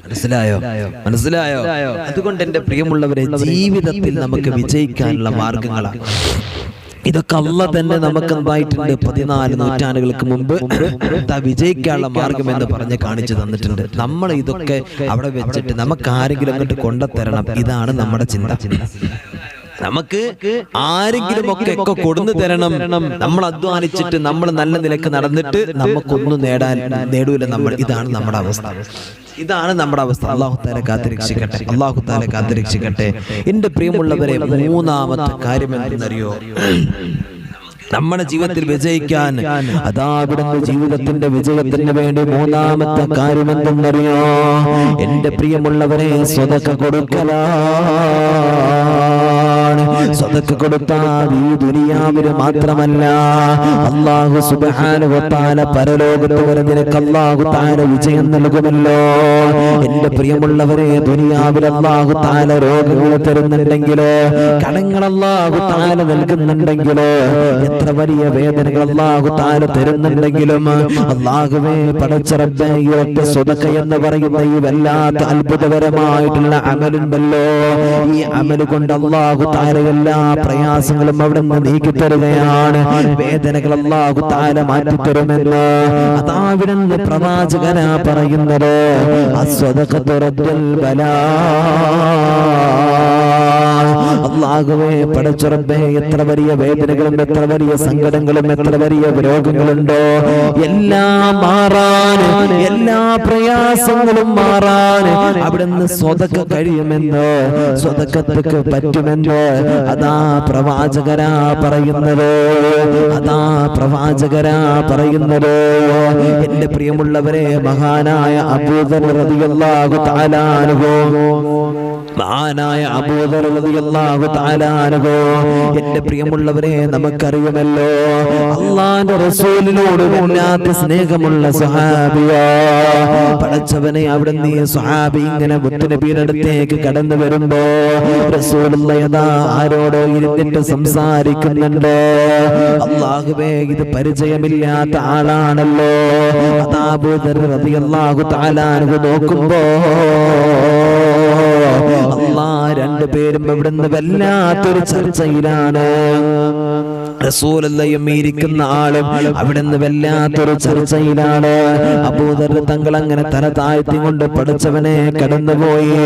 മനസ്സിലായോ? അതുകൊണ്ട് എന്റെ പ്രിയമുള്ളവരെ, ജീവിതത്തിൽ നമുക്ക് വിജയിക്കാനുള്ള മാർഗങ്ങളാണ് ഇതൊക്കെ. അല്ലാഹ് തന്നെ നമുക്ക് എന്തായിട്ടുണ്ട്, 14 നൂറ്റാണ്ടുകൾക്ക് മുമ്പ് വിജയിക്കാനുള്ള മാർഗം എന്ന് പറഞ്ഞ് കാണിച്ചു തന്നിട്ടുണ്ട്. നമ്മൾ ഇതൊക്കെ അവിടെ വെച്ചിട്ട് നമുക്ക് ആരെങ്കിലും അങ്ങോട്ട് കൊണ്ടുതരണം, ഇതാണ് നമ്മുടെ ചിന്ത. നമുക്ക് ആരെങ്കിലും ഒക്കെ കൊടുന്നു തരണം, നമ്മൾ അധ്വാനിച്ചിട്ട് നമ്മൾ നല്ല നിലക്ക് നടന്നിട്ട് നമുക്കൊന്നും നേടൂല നമ്മൾ. ഇതാണ് നമ്മുടെ അവസ്ഥ. അല്ലാഹു തആല കാത്തുരക്ഷിക്കട്ടെ. എന്റെ പ്രിയമുള്ളവരെ, മൂന്നാമത്തെ കാര്യം എന്തെന്നറിയോ? നമ്മുടെ ജീവിതത്തിൽ വിജയിക്കാൻ, അതാ അവിടുന്ന് ജീവിതത്തിന്റെ വിജയത്തിന് വേണ്ടി മൂന്നാമത്തെ കാര്യം എന്തെന്നറിയോ? എന്റെ പ്രിയമുള്ളവരെ, സ്വതക്ക കൊടുക്കലാണ്. സ്വതക്ക കൊടുത്താൽ ഈ ദുനിയാവിന് മാത്രമല്ല, അല്ലാഹു സുബ്ഹാനഹു വ തആല പരലോകത്ത് വരെ നിനക്ക് അല്ലാഹു തആല വിജയം നൽകുമല്ലോ. എന്റെ പ്രിയമുള്ളവരെ, ദുനിയാവിൽ അല്ലാഹു തആല രോഗങ്ങൾ തരുന്നുണ്ടെങ്കിൽ, കടങ്ങൾ അല്ലാഹു തആല നൽകുന്നുണ്ടെങ്കിൽ, എത്ര വലിയ വേദനകൾ അല്ലാഹു തആല തരുന്നുണ്ടെങ്കിലും, അല്ലാഹുവേ പടച്ച റബ്ബേ, ഈ ഒറ്റ സ്വതക്ക എന്ന് പറയുന്ന ഈ വല്ലാത്ത അത്ഭുതകരമായിട്ടുള്ള അമലുണ്ടല്ലോ, ഈ അമൽ കൊണ്ട് അല്ലാഹു തആല എല്ലാ പ്രയാസങ്ങളും അവിടെ നിന്ന് നീക്കി തരുകയാണ്. വേദനകൾ അല്ലാഹു തആല മാറ്റി തരുമെന്ന് അതാ അവിടുന്ന് പ്രവാചകനാ പറയുന്നത്. അസ്വദഖത്തു റദ്ദുൽ ബലാ. അല്ലാഹുവേ പടച്ച റബ്ബേ, എത്ര വലിയ വേദനകളും എത്ര വലിയ സങ്കടങ്ങളും എത്ര വലിയ രോഗങ്ങളുണ്ടോ, എല്ലാം മാറാൻ, എല്ലാ പ്രയാസങ്ങളും മാറാൻ അവിടുന്ന് സ്വതക്ക കഴിയുമെന്ന്, സ്വതക്കത്തൊക്കെ പറ്റുമെന്ന് അതാ പ്രവാചകരാ പറയുന്നത്. എന്റെ പ്രിയമുള്ളവരെ, മഹാനായ അബൂദർ റളിയല്ലാഹു തആല അൻഹു, എന്റെ പ്രിയമുള്ളവരെ, നമുക്കറിയുമല്ലോ അല്ലാഹുവിന്റെ റസൂലിനോട് വല്ലാത്ത സ്നേഹമുള്ള സ്വഹാബിയാ. പടച്ചവനെ, അവിടുന്ന് ഈ സ്വഹാബി ഇങ്ങനെ മുത്തുനബിയുടെ അടുത്തേക്ക് കടന്നു വരുമ്പോ റസൂലുള്ളാഹി ആരോടോ ഇരുന്നിട്ട് സംസാരിക്കുന്നുണ്ട്. അല്ലാഹുവേ, ഇത് പരിചയമില്ലാത്ത ആളാണല്ലോ. അതാ അബൂദർ റളിയല്ലാഹു തആല അൻഹു നോക്കുമ്പോ അല്ലാഹ് രണ്ടുപേരും അവിടുന്ന് വല്ലാത്തൊരു ചർച്ചയിലാണ്. റസൂലുള്ളാഹിയും ഇരിക്കുന്ന ആളും അവിടുന്ന് വല്ലാത്തൊരു ചർച്ചയിലാണ്. അബൂദർ തങ്ങൾ അങ്ങനെ തല താഴ്ത്തി കൊണ്ട് പഠിച്ചവനെ കടന്നുപോയി.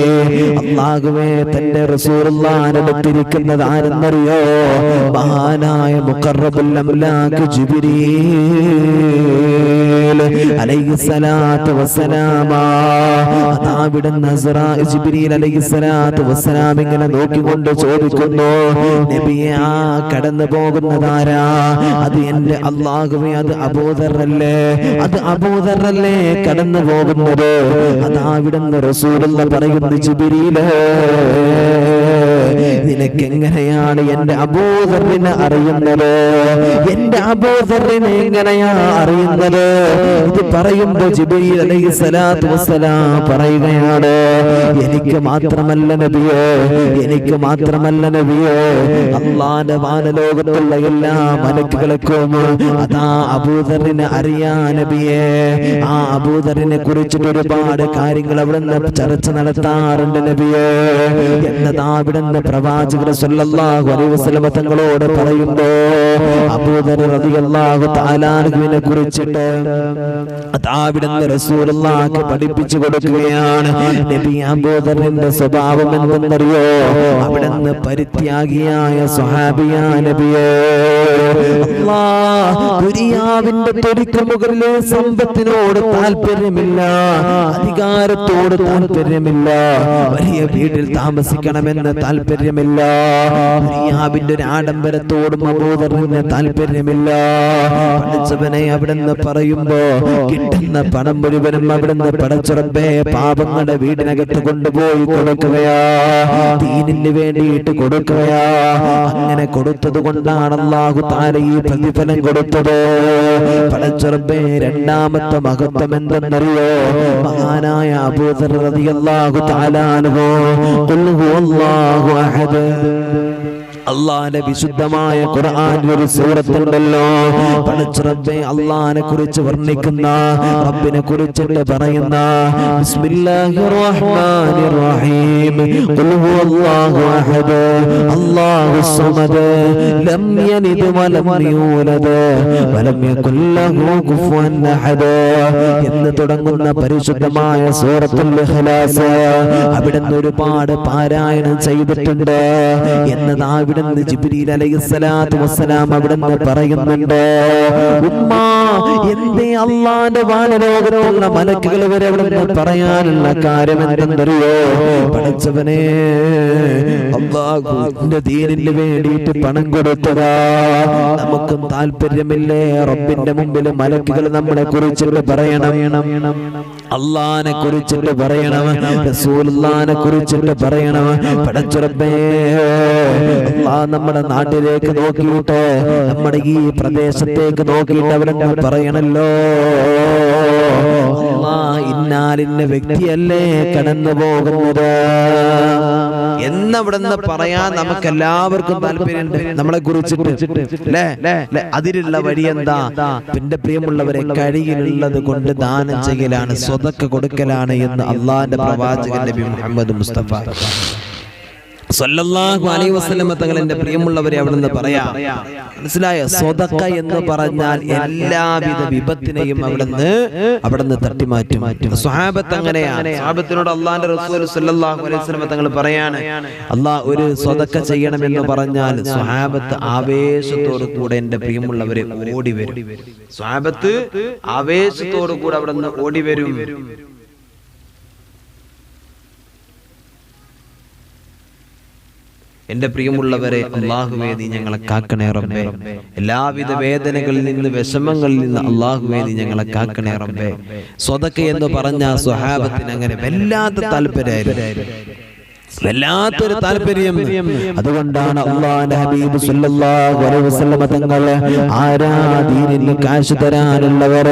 അല്ലാഹുവേ, തന്റെ റസൂലുള്ളാഹിന്റെ അടുത്തിരിക്കുന്നത് ആരെന്നറിയോ? മഹാനായ മുഖറബുൽ അംലാക്ക് ജിബ്രീൽ അലൈഹിസ്സലാത്തു വസ്സലാം. അവിടുന്ന് ജിബ്രീൽ അലൈഹിസ്സലാത്തു വസ്സലാം ഇങ്ങനെ നോക്കിക്കൊണ്ട് ചോദിക്കുന്നു, നബിയെ, ആ കടന്നു പോകുന്നതാരാ? അത് എന്റെ അല്ലാഹുവേ, അത് അബൂദർ അല്ലേ? അത് അബൂദർ അല്ലേ കടന്നു പോകുന്നത്? അതാവിടുന്ന് റസൂലുള്ളാഹി പറയുന്നു, ജിബ്രീലേ, നിനക്കെങ്ങനെയാണ് എന്റെ അബൂദറിനെ അറിയുന്നത്? എന്റെ അബൂദറിനെ എങ്ങനെയാ അറിയുന്നത്? ഇത് പറയുമ്പോ ജിബ്രീൽ അലൈഹിസ്സലാത്തു വസ്സലാം പറയുകയാണ്, എനിക്ക് മാത്രമല്ല നബിയേ, എനിക്ക് മാത്രമല്ല നബിയേ, അല്ലാഹുവിന്റെ വാനലോകത്തുള്ള എല്ലാ മലക്കുകൾക്കും അതാ അബൂദറിനെ അറിയാ നബിയേ. ആ അബൂദറിനെ കുറിച്ചിട്ട് ഒരുപാട് കാര്യങ്ങൾ അവിടുന്ന് ചർച്ച നടത്താറുണ്ട് നബിയേ എന്നതാ അവിടുന്ന് പ്രവാചകർ സല്ലല്ലാഹു അലൈഹി വസല്ലം തങ്ങളോട് പറയുമ്പോ അബൂദർ റളിയല്ലാഹു തആല അൻഹുവിനെ കുറിച്ചിട്ട് അതാ അവിടുന്ന് റസൂലുള്ളാഹിക്ക് പഠിപ്പിച്ചു കൊടുക്കുകയാണ്. നബി, അബൂദറിന്റെ സ്വഭാവം എന്തെന്നറിയോ? അവിടുന്ന് പരിത്യാഗിയായ സ്വഹാബിയാ നബിയേ. ദുനിയാവിന്റെ തൊലിക്ക് മുകളിലെ സമ്പത്തിനോട് താല്പര്യമില്ല, അധികാരത്തോട് താല്പര്യമില്ല, വലിയ വീട്ടിൽ താമസിക്കണമെന്ന് താല്പര്യമില്ല, ദുനിയാവിന്റെ ഒരു ആഡംബരത്തോടും അബൂദറിന് താല്പര്യമില്ല. പഠിച്ചവനെ അവിടുന്ന് പറയുമ്പോ കിട്ടുന്ന പണം മുഴുവനും അവിടുന്ന് പടച്ചുറപ്പേ പാപങ്ങളുടെ വീടിനകത്ത് കൊണ്ടുപോയി കൊടുക്കുകയാ, ദീനിന് വേണ്ടിയിട്ട് കൊടുക്കുകയാ. അങ്ങനെ കൊടുത്തത് കൊണ്ടാണ് അല്ലാഹു തആല ഈ പ്രതിഫലം കൊടുത്തത്. പടച്ചുറപ്പേ, രണ്ടാമത്തെ മഹത്വം എന്തെന്നറിയോ? മഹാനായ അബൂദർ റളിയല്ലാഹു തആല അൻഹു ഖുൽ ഹുവല്ലാഹു അഹദ്, അല്ലാഹുവിന്റെ വിശുദ്ധമായ ഖുർആനിൽ ഒരു സൂറത്തുണ്ടല്ലോ, പഠിച്ച റബ്ബേ അല്ലാഹുവിനെ കുറിച്ച് വർണ്ണിക്കുന്ന, റബ്ബിനെ കുറിച്ചിട്ട് പറയുന്ന, ബിസ്മില്ലാഹിർ റഹ്മാനിർ റഹീം, ഖുൽ ഹുവല്ലാഹു അഹദ് അല്ലാഹുസ് സമദ് ലം യലിദ് വലം യൂലദ് വലം യകുൽ ലഹു കുഫുവൻ അഹദ് എന്ന് തുടങ്ങുന്ന പരിശുദ്ധമായ സൂറത്തുൽ ഇഖ്ലാസ് അവിടുന്ന് ഒരുപാട് പാരായണം ചെയ്തിട്ടുണ്ട് എന്നതാ അവിടുന്ന് ജിബ്രീൽ അലൈഹിസ്സലാത്തു വസ്സലാം അവിടുന്ന് പറയുന്നുണ്ട്. ഉമ്മ, എന്തേ അല്ലാഹുവിന്റെ വാനലോകത്തുള്ള മലക്കുകൾ വരെ അവിടുന്ന് പറയാനുള്ള കാര്യം എന്തെന്നറിയോ? പഠിച്ചവനെ, അല്ലാഹുവിന്റെ ദീനിന് വേണ്ടിയിട്ട് പണം കൊടുത്തതാ. നമുക്കും താല്പര്യമില്ലേ റബ്ബിന്റെ മുമ്പിൽ മലക്കുകൾ നമ്മളെ കുറിച്ചിട്ട് പറയണം, അല്ലാഹുവിനെ കുറിച്ചിട്ട് പറയണം, റസൂലുള്ളാഹിനെ കുറിച്ചിട്ട് പറയണം. പടച്ച റബ്ബേ, അല്ലാഹ് നമ്മുടെ നാട്ടിലേക്ക് നോക്കിയിട്ട്, നമ്മുടെ ഈ പ്രദേശത്തേക്ക് നോക്കിയിട്ട് അവിടെ പറയണല്ലോ, അല്ലാഹ് ഇന്നാലിന്ന വ്യക്തിയല്ലേ കടന്നു പോകുന്നത് എന്നവിടുന്ന് പറയാൻ നമുക്ക് എല്ലാവർക്കും താല്പര്യമുണ്ട് നമ്മളെ കുറിച്ചിട്ട്, അതിലുള്ള വഴി എന്താ? പിന്നെ പ്രിയമുള്ളവരെ, കഴിയിലുള്ളത് കൊണ്ട് ദാനം ചെയ്യലാണ്, സ്വതക്ക കൊടുക്കലാണ് എന്ന് അള്ളാഹിന്റെ പ്രവാചകൻ നബി മുഹമ്മദ് മുസ്തഫ സല്ലല്ലാഹു അലൈഹി വസല്ലം തങ്ങളുടെ പ്രിയമുള്ളവരെ അവിടുന്ന് പറയാ, മനസ്സിലായോ? സ്വതക്ക എന്ന് പറഞ്ഞാൽ എല്ലാവിധ വിപത്തിനെയും അവിടുന്ന് തട്ടിമാറ്റും. സ്വഹാബത്ത് അങ്ങനെയാണ്. സ്വഹാബത്തിനോട് അള്ളാഹിന്റെ റസൂൽ സല്ലല്ലാഹു അലൈഹി വസല്ലം തങ്ങൾ പറയാണ്, അള്ളാഹ് ഒരു സ്വതക്ക ചെയ്യണമെന്ന് പറഞ്ഞാൽ സ്വഹാബത്ത് ആവേശത്തോടു കൂടെ എന്റെ പ്രിയമുള്ളവരെ ഓടി വരും. സ്വഹാബത്ത് ആവേശത്തോടു കൂടെ അവിടുന്ന് ഓടി വരും. എന്റെ പ്രിയമുള്ളവരെ, അല്ലാഹുവേ നീ ഞങ്ങളെ കാക്കണേ റബ്ബേ, എല്ലാവിധ വേദനകളിൽ നിന്ന്, വിഷമങ്ങളിൽ നിന്ന് അല്ലാഹുവേ നീ ഞങ്ങളെ കാക്കണേ റബ്ബേ. സ്വതക്ക എന്ന് പറഞ്ഞ സ്വഹാബത്തിന് അങ്ങനെ വല്ലാത്ത താല്പര്യമായിരുന്നു, വല്ലാത്തൊരു താല്പര്യം. അതുകൊണ്ടാണ് അല്ലാഹുവിന്റെ ഹബീബ് സല്ലല്ലാഹു അലൈഹി വസല്ലം തങ്ങൾ, ആരാ ദീനിന് കാശ് തരാനുള്ളവർ,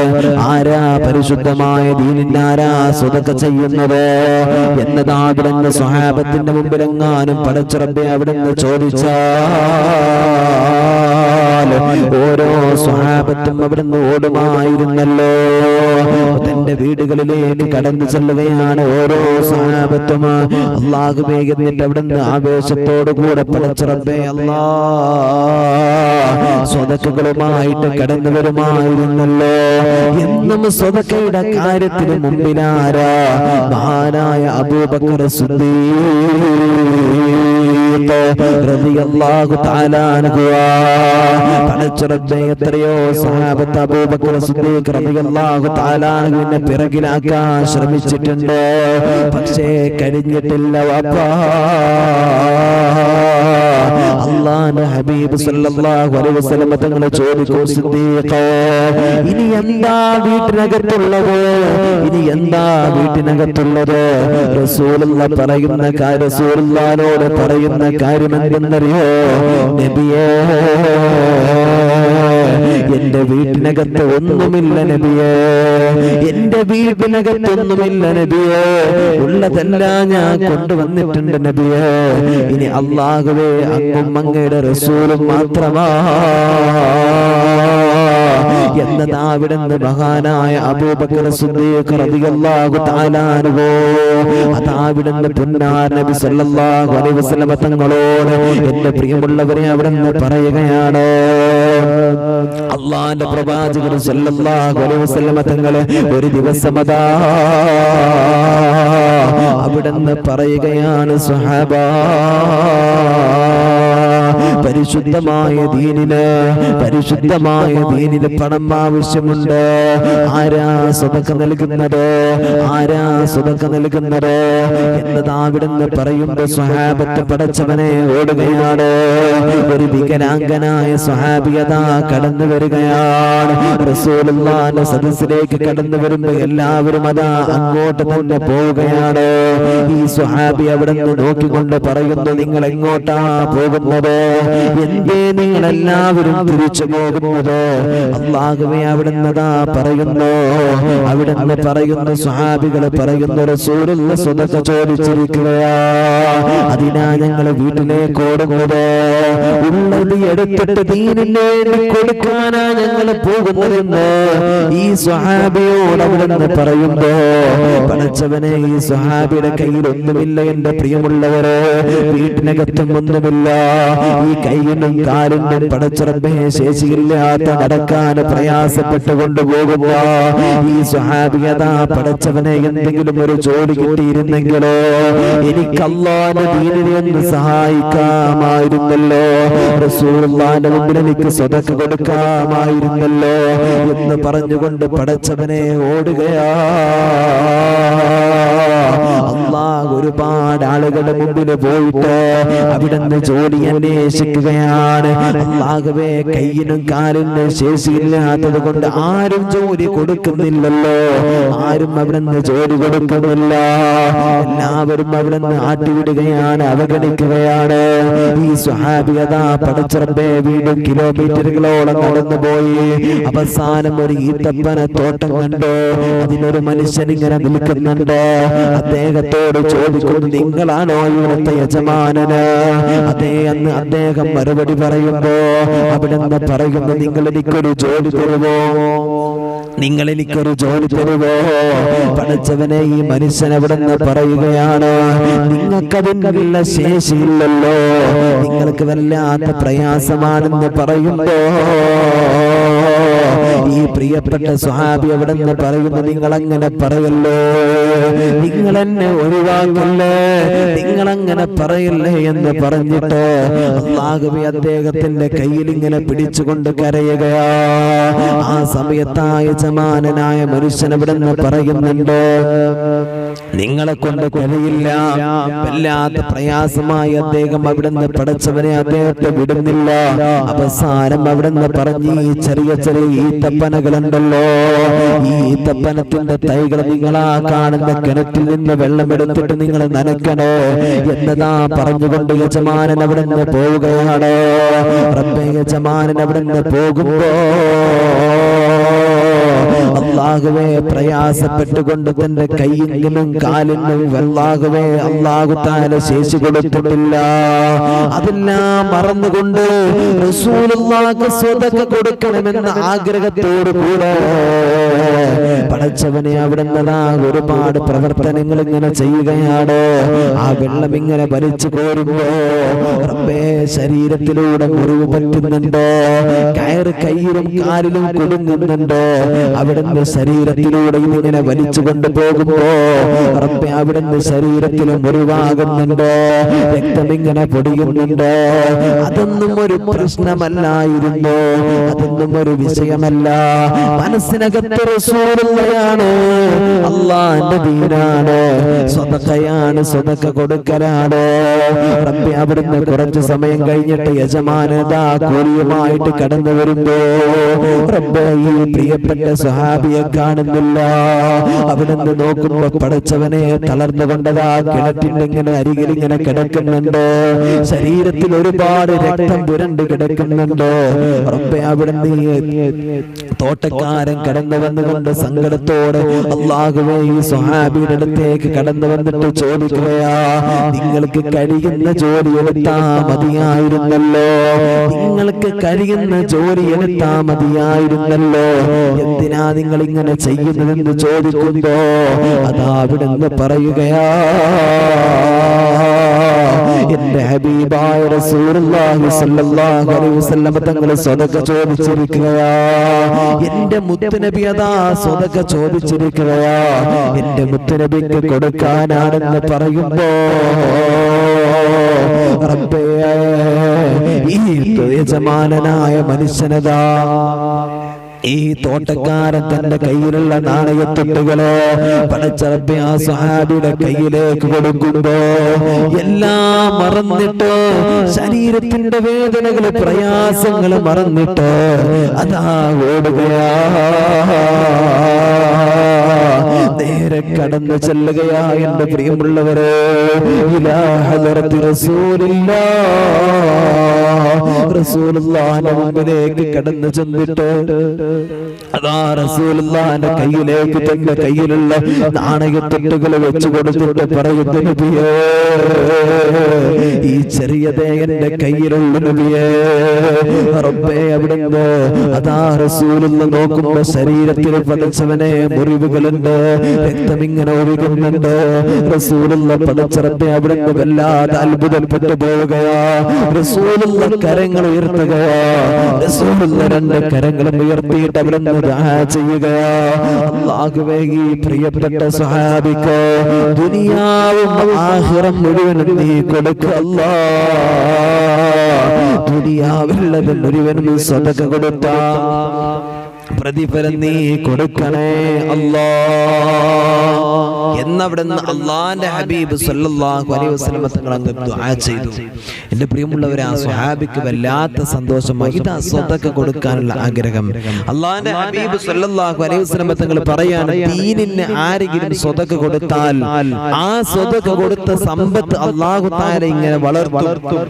ആരാ പരിശുദ്ധമായ ദീനിന് ആരാ സ്വതക്ക ചെയ്യുന്നത് എന്നതാ അവിടുന്ന് സ്വഹാബത്തിന്റെ മുമ്പിലെങ്ങാനും പടച്ച റബ്ബേ അവിടുന്ന് ചോദിച്ചാൽ ഓരോ സ്വഹാബത്തും അവിടുന്ന് ഓടുമായിരുന്നല്ലോ. തന്റെ വീടുകളിലേക്ക് കടന്നു ചെല്ലുകയാണ് ഓരോ സഹാബത്തും. അല്ലാഹുവേ എന്നിട്ട് അവിടുന്ന് ആവേശത്തോടു കൂടെ പടച്ച റബ്ബേ അല്ലാ സ്വതക്കകളുമായിട്ട് കടന്നു വരുമായിരുന്നല്ലോ. എന്നും സ്വതക്കയുടെ കാര്യത്തിന് മുമ്പിലാരാ? മഹാനായ അബൂബക്കർ സിദ്ദീഖ് റളിയല്ലാഹു തആല അൻഹു. പടച്ച റബ്ബേ എത്രയോ സഹാബത്ത് അബൂബക്കർ സിദ്ദീഖ് റളിയല്ലാഹു തആല അൻഹുവിനെ പിറകിലാക്കാൻ ശ്രമിച്ചിട്ടുണ്ട്, പക്ഷേ കഴിഞ്ഞിട്ടില്ല വാപ്പാ. അല്ലാഹുവിന്റെ ഹബീബ് സല്ലല്ലാഹു അലൈഹി വസല്ലം തങ്ങൾ ചോദിച്ചു, സിദ്ദീഖ് ഇനി എന്താ വീട്ടിനകത്തുള്ളത്? ഇനി എന്താ വീട്ടിനകത്തുള്ളത്? റസൂലുള്ളാഹി പറയുന്ന കാര്യം, റസൂലുള്ളാഹിനോട് പറയുന്ന കാര്യം എന്തെന്നറിയോ? നബിയേ എന്റെ വീട്ടിനകത്ത് ഒന്നുമില്ല നബിയേ, എന്റെ വീട്ടിനകത്ത് ഒന്നുമില്ല നബിയേ, ഉള്ളതെല്ലാം ഞാൻ കൊണ്ടുവന്നിട്ടുണ്ട് നബിയേ. ഇനി അല്ലാഹുവേ അങ്ങും അങ്ങയുടെ റസൂലും മാത്രമാ എന്നതാ അവിടുന്ന് മഹാനായ അബൂബക്കർ സിദ്ദീഖ് റളിയല്ലാഹു തആല അൻഹു അതാ അവിടുന്ന് പുന്നാർ നബി സല്ലല്ലാഹു അലൈഹി വസല്ലം തങ്ങളോട് എന്റെ പ്രിയമുള്ളവരെ അവിടുന്ന് പറയുകയാണ്. അല്ലാഹുവിന്റെ പ്രവാചകൻ സല്ലല്ലാഹു അലൈഹി വസല്ലം തങ്ങളെ ഒരു ദിവസം അതാ അവിടുന്ന് പറയുകയാണ്, സ്വഹാബാ പരിശുദ്ധമായ ദീനിന് പണം ആവശ്യമുണ്ട്. ആരാ സ്വതക്ക നൽകുന്നത്? ആരാ സ്വതക്ക നൽകുന്നത് എന്നതാ അവിടുന്ന് പറയുമ്പോ സ്വഹാബത്ത് പടച്ചവനെ ഓടുകയാണ്. ഒരു വികലാംഗനായ സ്വഹാബിയതാ കടന്നു വരികയാണ്. റസൂലുള്ളാഹിന്റെ സദസ്സിലേക്ക് കടന്നു വരുമ്പോ എല്ലാവരും അതാ അങ്ങോട്ട് തന്നെ പോവുകയാണ്. ഈ സ്വഹാബി അവിടുന്ന് നോക്കിക്കൊണ്ട് പറയുന്നു, നിങ്ങൾ എങ്ങോട്ടാ പോകുന്നത്? എന്തേ നിങ്ങൾ എല്ലാവരും തിരിച്ചു പോകുന്നത്? അല്ലാഹുവേ അവിടുന്ന് പറയുന്നു, അവിടുന്ന് പറയുന്നു, സ്വഹാബികള് പറയുന്നു, റസൂലുള്ള സ്വതക്ക ചോദിച്ചിരിക്കുകയാ, അതിനാ ഞങ്ങൾ വീട്ടിലേക്ക് ഓടുന്നത്. ഉള്ളത് എടുത്തിട്ട് ദീനിന് വേണ്ടി കൊടുക്കാനാ ഞങ്ങൾ പോകുന്നതെന്ന് ഈ സ്വഹാബിയോട് അവിടുന്ന് പറയുമ്പോ പടച്ചവനെ ഈ സ്വഹാബിയുടെ കയ്യിൽ ഒന്നുമില്ല. എന്റെ പ്രിയമുള്ളവരെ വീട്ടിനകത്തും ഒന്നുമില്ല. ഈ കൈയിനും കാലിനും പടച്ച റബ്ബേ ശേഷിയില്ലാത്ത നടക്കാൻ പ്രയാസപ്പെട്ടുകൊണ്ട് പോകുക ഈ സ്വഹാബിയതാ പടച്ചവനെ എന്തെങ്കിലും ഒരു ജോലി കിട്ടിയിരുന്നെങ്കിലോ, എനിക്ക് അല്ലാഹുവിന്റെ ദീനിനെ ഒന്ന് സഹായിക്കാമായിരുന്നല്ലോ, റസൂലുള്ളാഹിന്റെ മുമ്പിൽ എനിക്ക് സ്വതക്ക കൊടുക്കാമായിരുന്നല്ലോ എന്ന് പറഞ്ഞുകൊണ്ട് പടച്ചവനെ ഓടുകയാ. അല്ലാഹു ഒരുപാട് ആളുകളുടെ മുമ്പിൽ പോയിട്ട് അവിടുന്ന് ജോലി അന്വേഷിക്കുകയാണ്. അല്ലാഹുവേ കയ്യിനും കാലിനും ശേഷിയില്ലാത്തത് കൊണ്ട് ആരും ജോലി കൊടുക്കുന്നില്ലല്ലോ, ആരും അവിടുന്ന് ജോലി കൊടുക്കുന്നില്ല. എല്ലാവരും അവിടുന്ന് ആട്ടിവിടുകയാണ്, അവഗണിക്കുകയാണ്. ഈ സ്വഹാബിയതാ പടച്ച റബ്ബേ വീണ്ടും കിലോമീറ്ററുകളോളം നടന്നുപോയി. അവസാനം ഒരു ഈത്തപ്പന തോട്ടം കണ്ടു. അതിനൊരു മനുഷ്യൻ ഇങ്ങനെ നിൽക്കുന്നുണ്ട്. അദ്ദേഹത്തോട് ചോദിക്കുന്നു, നിങ്ങളാണോ ഇവിടുത്തെ യജമാനന്? അതേ എന്ന് അദ്ദേഹം മറുപടി പറയുമ്പോ അവിടുന്ന് പറയുന്നു, നിങ്ങൾ എനിക്കൊരു ജോലി തരുമോ? നിങ്ങൾ എനിക്കൊരു ജോലി തരുമോ? പടച്ചവനെ ഈ മനുഷ്യൻ അവിടുന്ന് പറയുകയാണ്, നിങ്ങൾക്കതിനുള്ള ശേഷിയില്ലല്ലോ, നിങ്ങൾക്ക് വല്ലാത്ത പ്രയാസമാണെന്ന് പറയുമ്പോ ഈ പ്രിയപ്പെട്ട സ്വഹാബി അവിടുന്ന് പറയുന്നു, നിങ്ങൾ അങ്ങനെ പറയല്ലോ, നിങ്ങൾ എന്നെ ഒഴിവാക്കല്ലേ, നിങ്ങൾ അങ്ങനെ പറയല്ലേ എന്ന് പറഞ്ഞിട്ട് അല്ലാഹുവേ അദ്ദേഹത്തിന്റെ കയ്യിൽ ഇങ്ങനെ പിടിച്ചുകൊണ്ട് കരയുകയാ. ആ സമയത്തായ യജമാനനായ മനുഷ്യൻ അവിടുന്ന് പറയുന്നുണ്ട്, നിങ്ങളെ കൊണ്ട് കഴിയില്ല. വല്ലാത്ത പ്രയാസമായി അദ്ദേഹം അവിടുന്ന് പടച്ചവനെ അദ്ദേഹത്തെ വിടുന്നില്ല. അവസാനം അവിടുന്ന് പറഞ്ഞു, ഈ ചെറിയ ചെറിയ ഈത്തപ്പനകളുണ്ടല്ലോ, ഈ ഈത്തപ്പനത്തിന്റെ തൈകൾ നിങ്ങളാ കാണുന്ന കിണറ്റിൽ നിന്ന് വെള്ളമെടുത്തിട്ട് നിങ്ങൾ നനയ്ക്കണോ എന്നതാ പറഞ്ഞുകൊണ്ട് യജമാനൻ അവിടുന്ന് പോവുകയാണ്. റബ്ബേ യജമാനൻ അവിടുന്ന് പോകുമ്പോ അല്ലാഹുവേ പ്രയാസപ്പെട്ടുകൊണ്ട് തന്റെ കൈയിനും കാലിനും അല്ലാഹുവേ അല്ലാഹു തആല ശേഷി കൊടുത്തിട്ടില്ല. അതെല്ലാം മറന്നുകൊണ്ട് റസൂലുള്ളാഹിക്ക് സ്വതക്ക കൊടുക്കണമെന്ന ആഗ്രഹത്തോടു കൂടെ പടച്ചവനെ അവിടുന്ന് ഒരുപാട് പ്രവർത്തനങ്ങൾ ഇങ്ങനെ ചെയ്യുകയാണ്. ആ വെള്ളം ഇങ്ങനെ വലിച്ചു കോരുമ്പോ റബ്ബേ ശരീരത്തിലൂടെ മുറിവ് പറ്റുന്നുണ്ടോ, കയറ് കയ്യിലും കാലിലും കുടുങ്ങുന്നുണ്ടോ, അവിടുന്ന് ശരീരത്തിലൂടെ ഇതിങ്ങനെ വലിച്ചു കൊണ്ടുപോകുമ്പോ റബ്ബേ അവിടുന്ന് ശരീരത്തിൽ മുറിവാകുന്നുണ്ടോ, രക്തം ഇങ്ങനെ പൊടിയുന്നുണ്ടോ, അതൊന്നും ഒരു പ്രശ്നമല്ലായിരുന്നു, അതൊന്നും ഒരു വിഷയമല്ല. മനസ്സിനകത്ത് റസൂലുള്ളയാണ്, അല്ലാഹുവിന്റെ ദീനാണ്, സ്വതക്കയാണ്, സ്വതക്ക കൊടുക്കലാണ്. റബ്ബേ അവിടുന്ന് കുറച്ച് സമയം കഴിഞ്ഞിട്ട് യജമാനതാ കൂലിയുമായിട്ട് കടന്നു വരുമ്പോ റബ്ബേ ഈ പ്രിയപ്പെട്ട സ്വഹാബിയെ കാണുന്നില്ല. അവിടുന്ന് നോക്കുമ്പോ പടച്ചവനെ തളർന്നുകൊണ്ടതാ കിണറ്റിന്റെ ഇങ്ങനെ അരികിൽ ഇങ്ങനെ കിടക്കുന്നുണ്ട്, ശരീരത്തിൽ ഒരുപാട് രക്തം പുരണ്ട് കിടക്കുന്നുണ്ട്. റബ്ബേ അവിടുന്ന് തോട്ടക്കാരൻ കടന്നു വന്നുകൊണ്ട് സങ്കടത്തോടെ അല്ലാഹുവേ ഈ സ്വഹാബിയുടെ അടുത്തേക്ക് കടന്നു വന്നിട്ട് ചോദിക്കുകയാ, നിങ്ങൾക്ക് കഴിയുന്ന ജോലി എടുത്താ മതിയായിരുന്നല്ലോ, നിങ്ങൾക്ക് കഴിയുന്ന ജോലി എടുത്താ മതിയായിരുന്നല്ലോ, എന്തിനാ നിങ്ങൾ ഇങ്ങനെ ചെയ്യുന്നതെന്ന് ചോദിക്കുമ്പോ അതാ അവിടുന്ന് പറയുകയാ, എന്റെ ഹബീബായ റസൂലുള്ളാഹി സ്വല്ലല്ലാഹു അലൈഹി വസല്ലം തങ്ങൾ സ്വതക്ക ചോദിച്ചിരിക്കുകയാ, എന്റെ മുത്തുനബി അതാ സ്വതക്ക ചോദിച്ചിരിക്കുകയാ, എന്റെ മുത്തുനബിക്ക് കൊടുക്കാനാണെന്ന് പറയുമ്പോ റബ്ബേ ഈ യജമാനനായ മനുഷ്യനതാ ഈ തോട്ടക്കാരൻ തന്റെ കയ്യിലുള്ള നാണയത്തുട്ടുകള് പടച്ച റബ്ബേ ആ സ്വഹാബിയുടെ കയ്യിലേക്ക് കൊടുക്കുമ്പോ എല്ലാം മറന്നിട്ട്, ശരീരത്തിന്റെ വേദനകള് പ്രയാസങ്ങള് മറന്നിട്ട് അതാ ഓടുകയാ, നേരെ കടന്നു ചെല്ലുകയാ. എന്റെ പ്രിയമുള്ളവരെ, ഇലാ ഹദറത്തി റസൂലുള്ളാഹിന്റെ മുമ്പിലേക്ക് കടന്നു ചെന്നിട്ട് അതാ റസൂലുള്ളാഹിന്റെ കയ്യിലേക്ക് തന്റെ കയ്യിലുള്ള നാണയത്തുട്ടുകൾ വെച്ചു കൊടുത്തിട്ട് പറയുന്നു, നബിയേ ഈ ചെറിയതേ എന്റെ കയ്യിലുള്ള നബിയേ. റബ്ബേ അവിടുന്ന് അതാ റസൂലുള്ള നോക്കുമ്പോ ശരീരത്തിൽ പടച്ചവനെ മുറിവുകളുണ്ട്, രക്തം ഇങ്ങനെ ഒഴുകുന്നുണ്ട്. റസൂലുള്ള പടച്ച റബ്ബേ അവിടുന്ന് വല്ലാതെ അത്ഭുതപ്പെട്ടു പോവുകയാ. റസൂലുള്ള കരങ്ങൾ ഉയർത്തുകയാ, റസൂലുള്ള രണ്ട് കരങ്ങളും ഉയർത്തിയിട്ട് അവിടുന്ന് ദുആ ചെയ്യുകയാ, അല്ലാഹുവേ ഈ പ്രിയപ്പെട്ട സ്വഹാബിക്ക് ദുനിയാവും ആഖിറം മുഴുവനും നീ കൊടുക്കുക അല്ലാഹ്, ദുനിയാവിലുള്ളത് മുഴുവനും സദഖ കൊടുത്താ പ്രതിഫലം നീ കൊടുക്കണേ അല്ലാഹ് എന്നവിടുന്ന് അള്ളാന്റെ ഹബീബ് സല്ലല്ലാഹു അലൈഹി വസല്ലം തങ്ങൾ അങ്ങ് ദുആ ചെയ്തു. എന്റെ പ്രിയമുള്ളവരെ, ആ സ്വഹാബിക്ക് വല്ലാത്ത സന്തോഷമായി. ഇതാ സ്വതക്ക കൊടുക്കാനുള്ള ആഗ്രഹം. അള്ളാന്റെ ഹബീബ് സല്ലല്ലാഹു അലൈഹി വസല്ലം തങ്ങൾ പറയാണ്, ദീനിന് ആരെങ്കിലും സ്വതക്ക കൊടുത്താൽ ആ സ്വതക്ക കൊടുത്ത സമ്പത്ത് അല്ലാഹു തആല ഇങ്ങനെ വളർത്തും.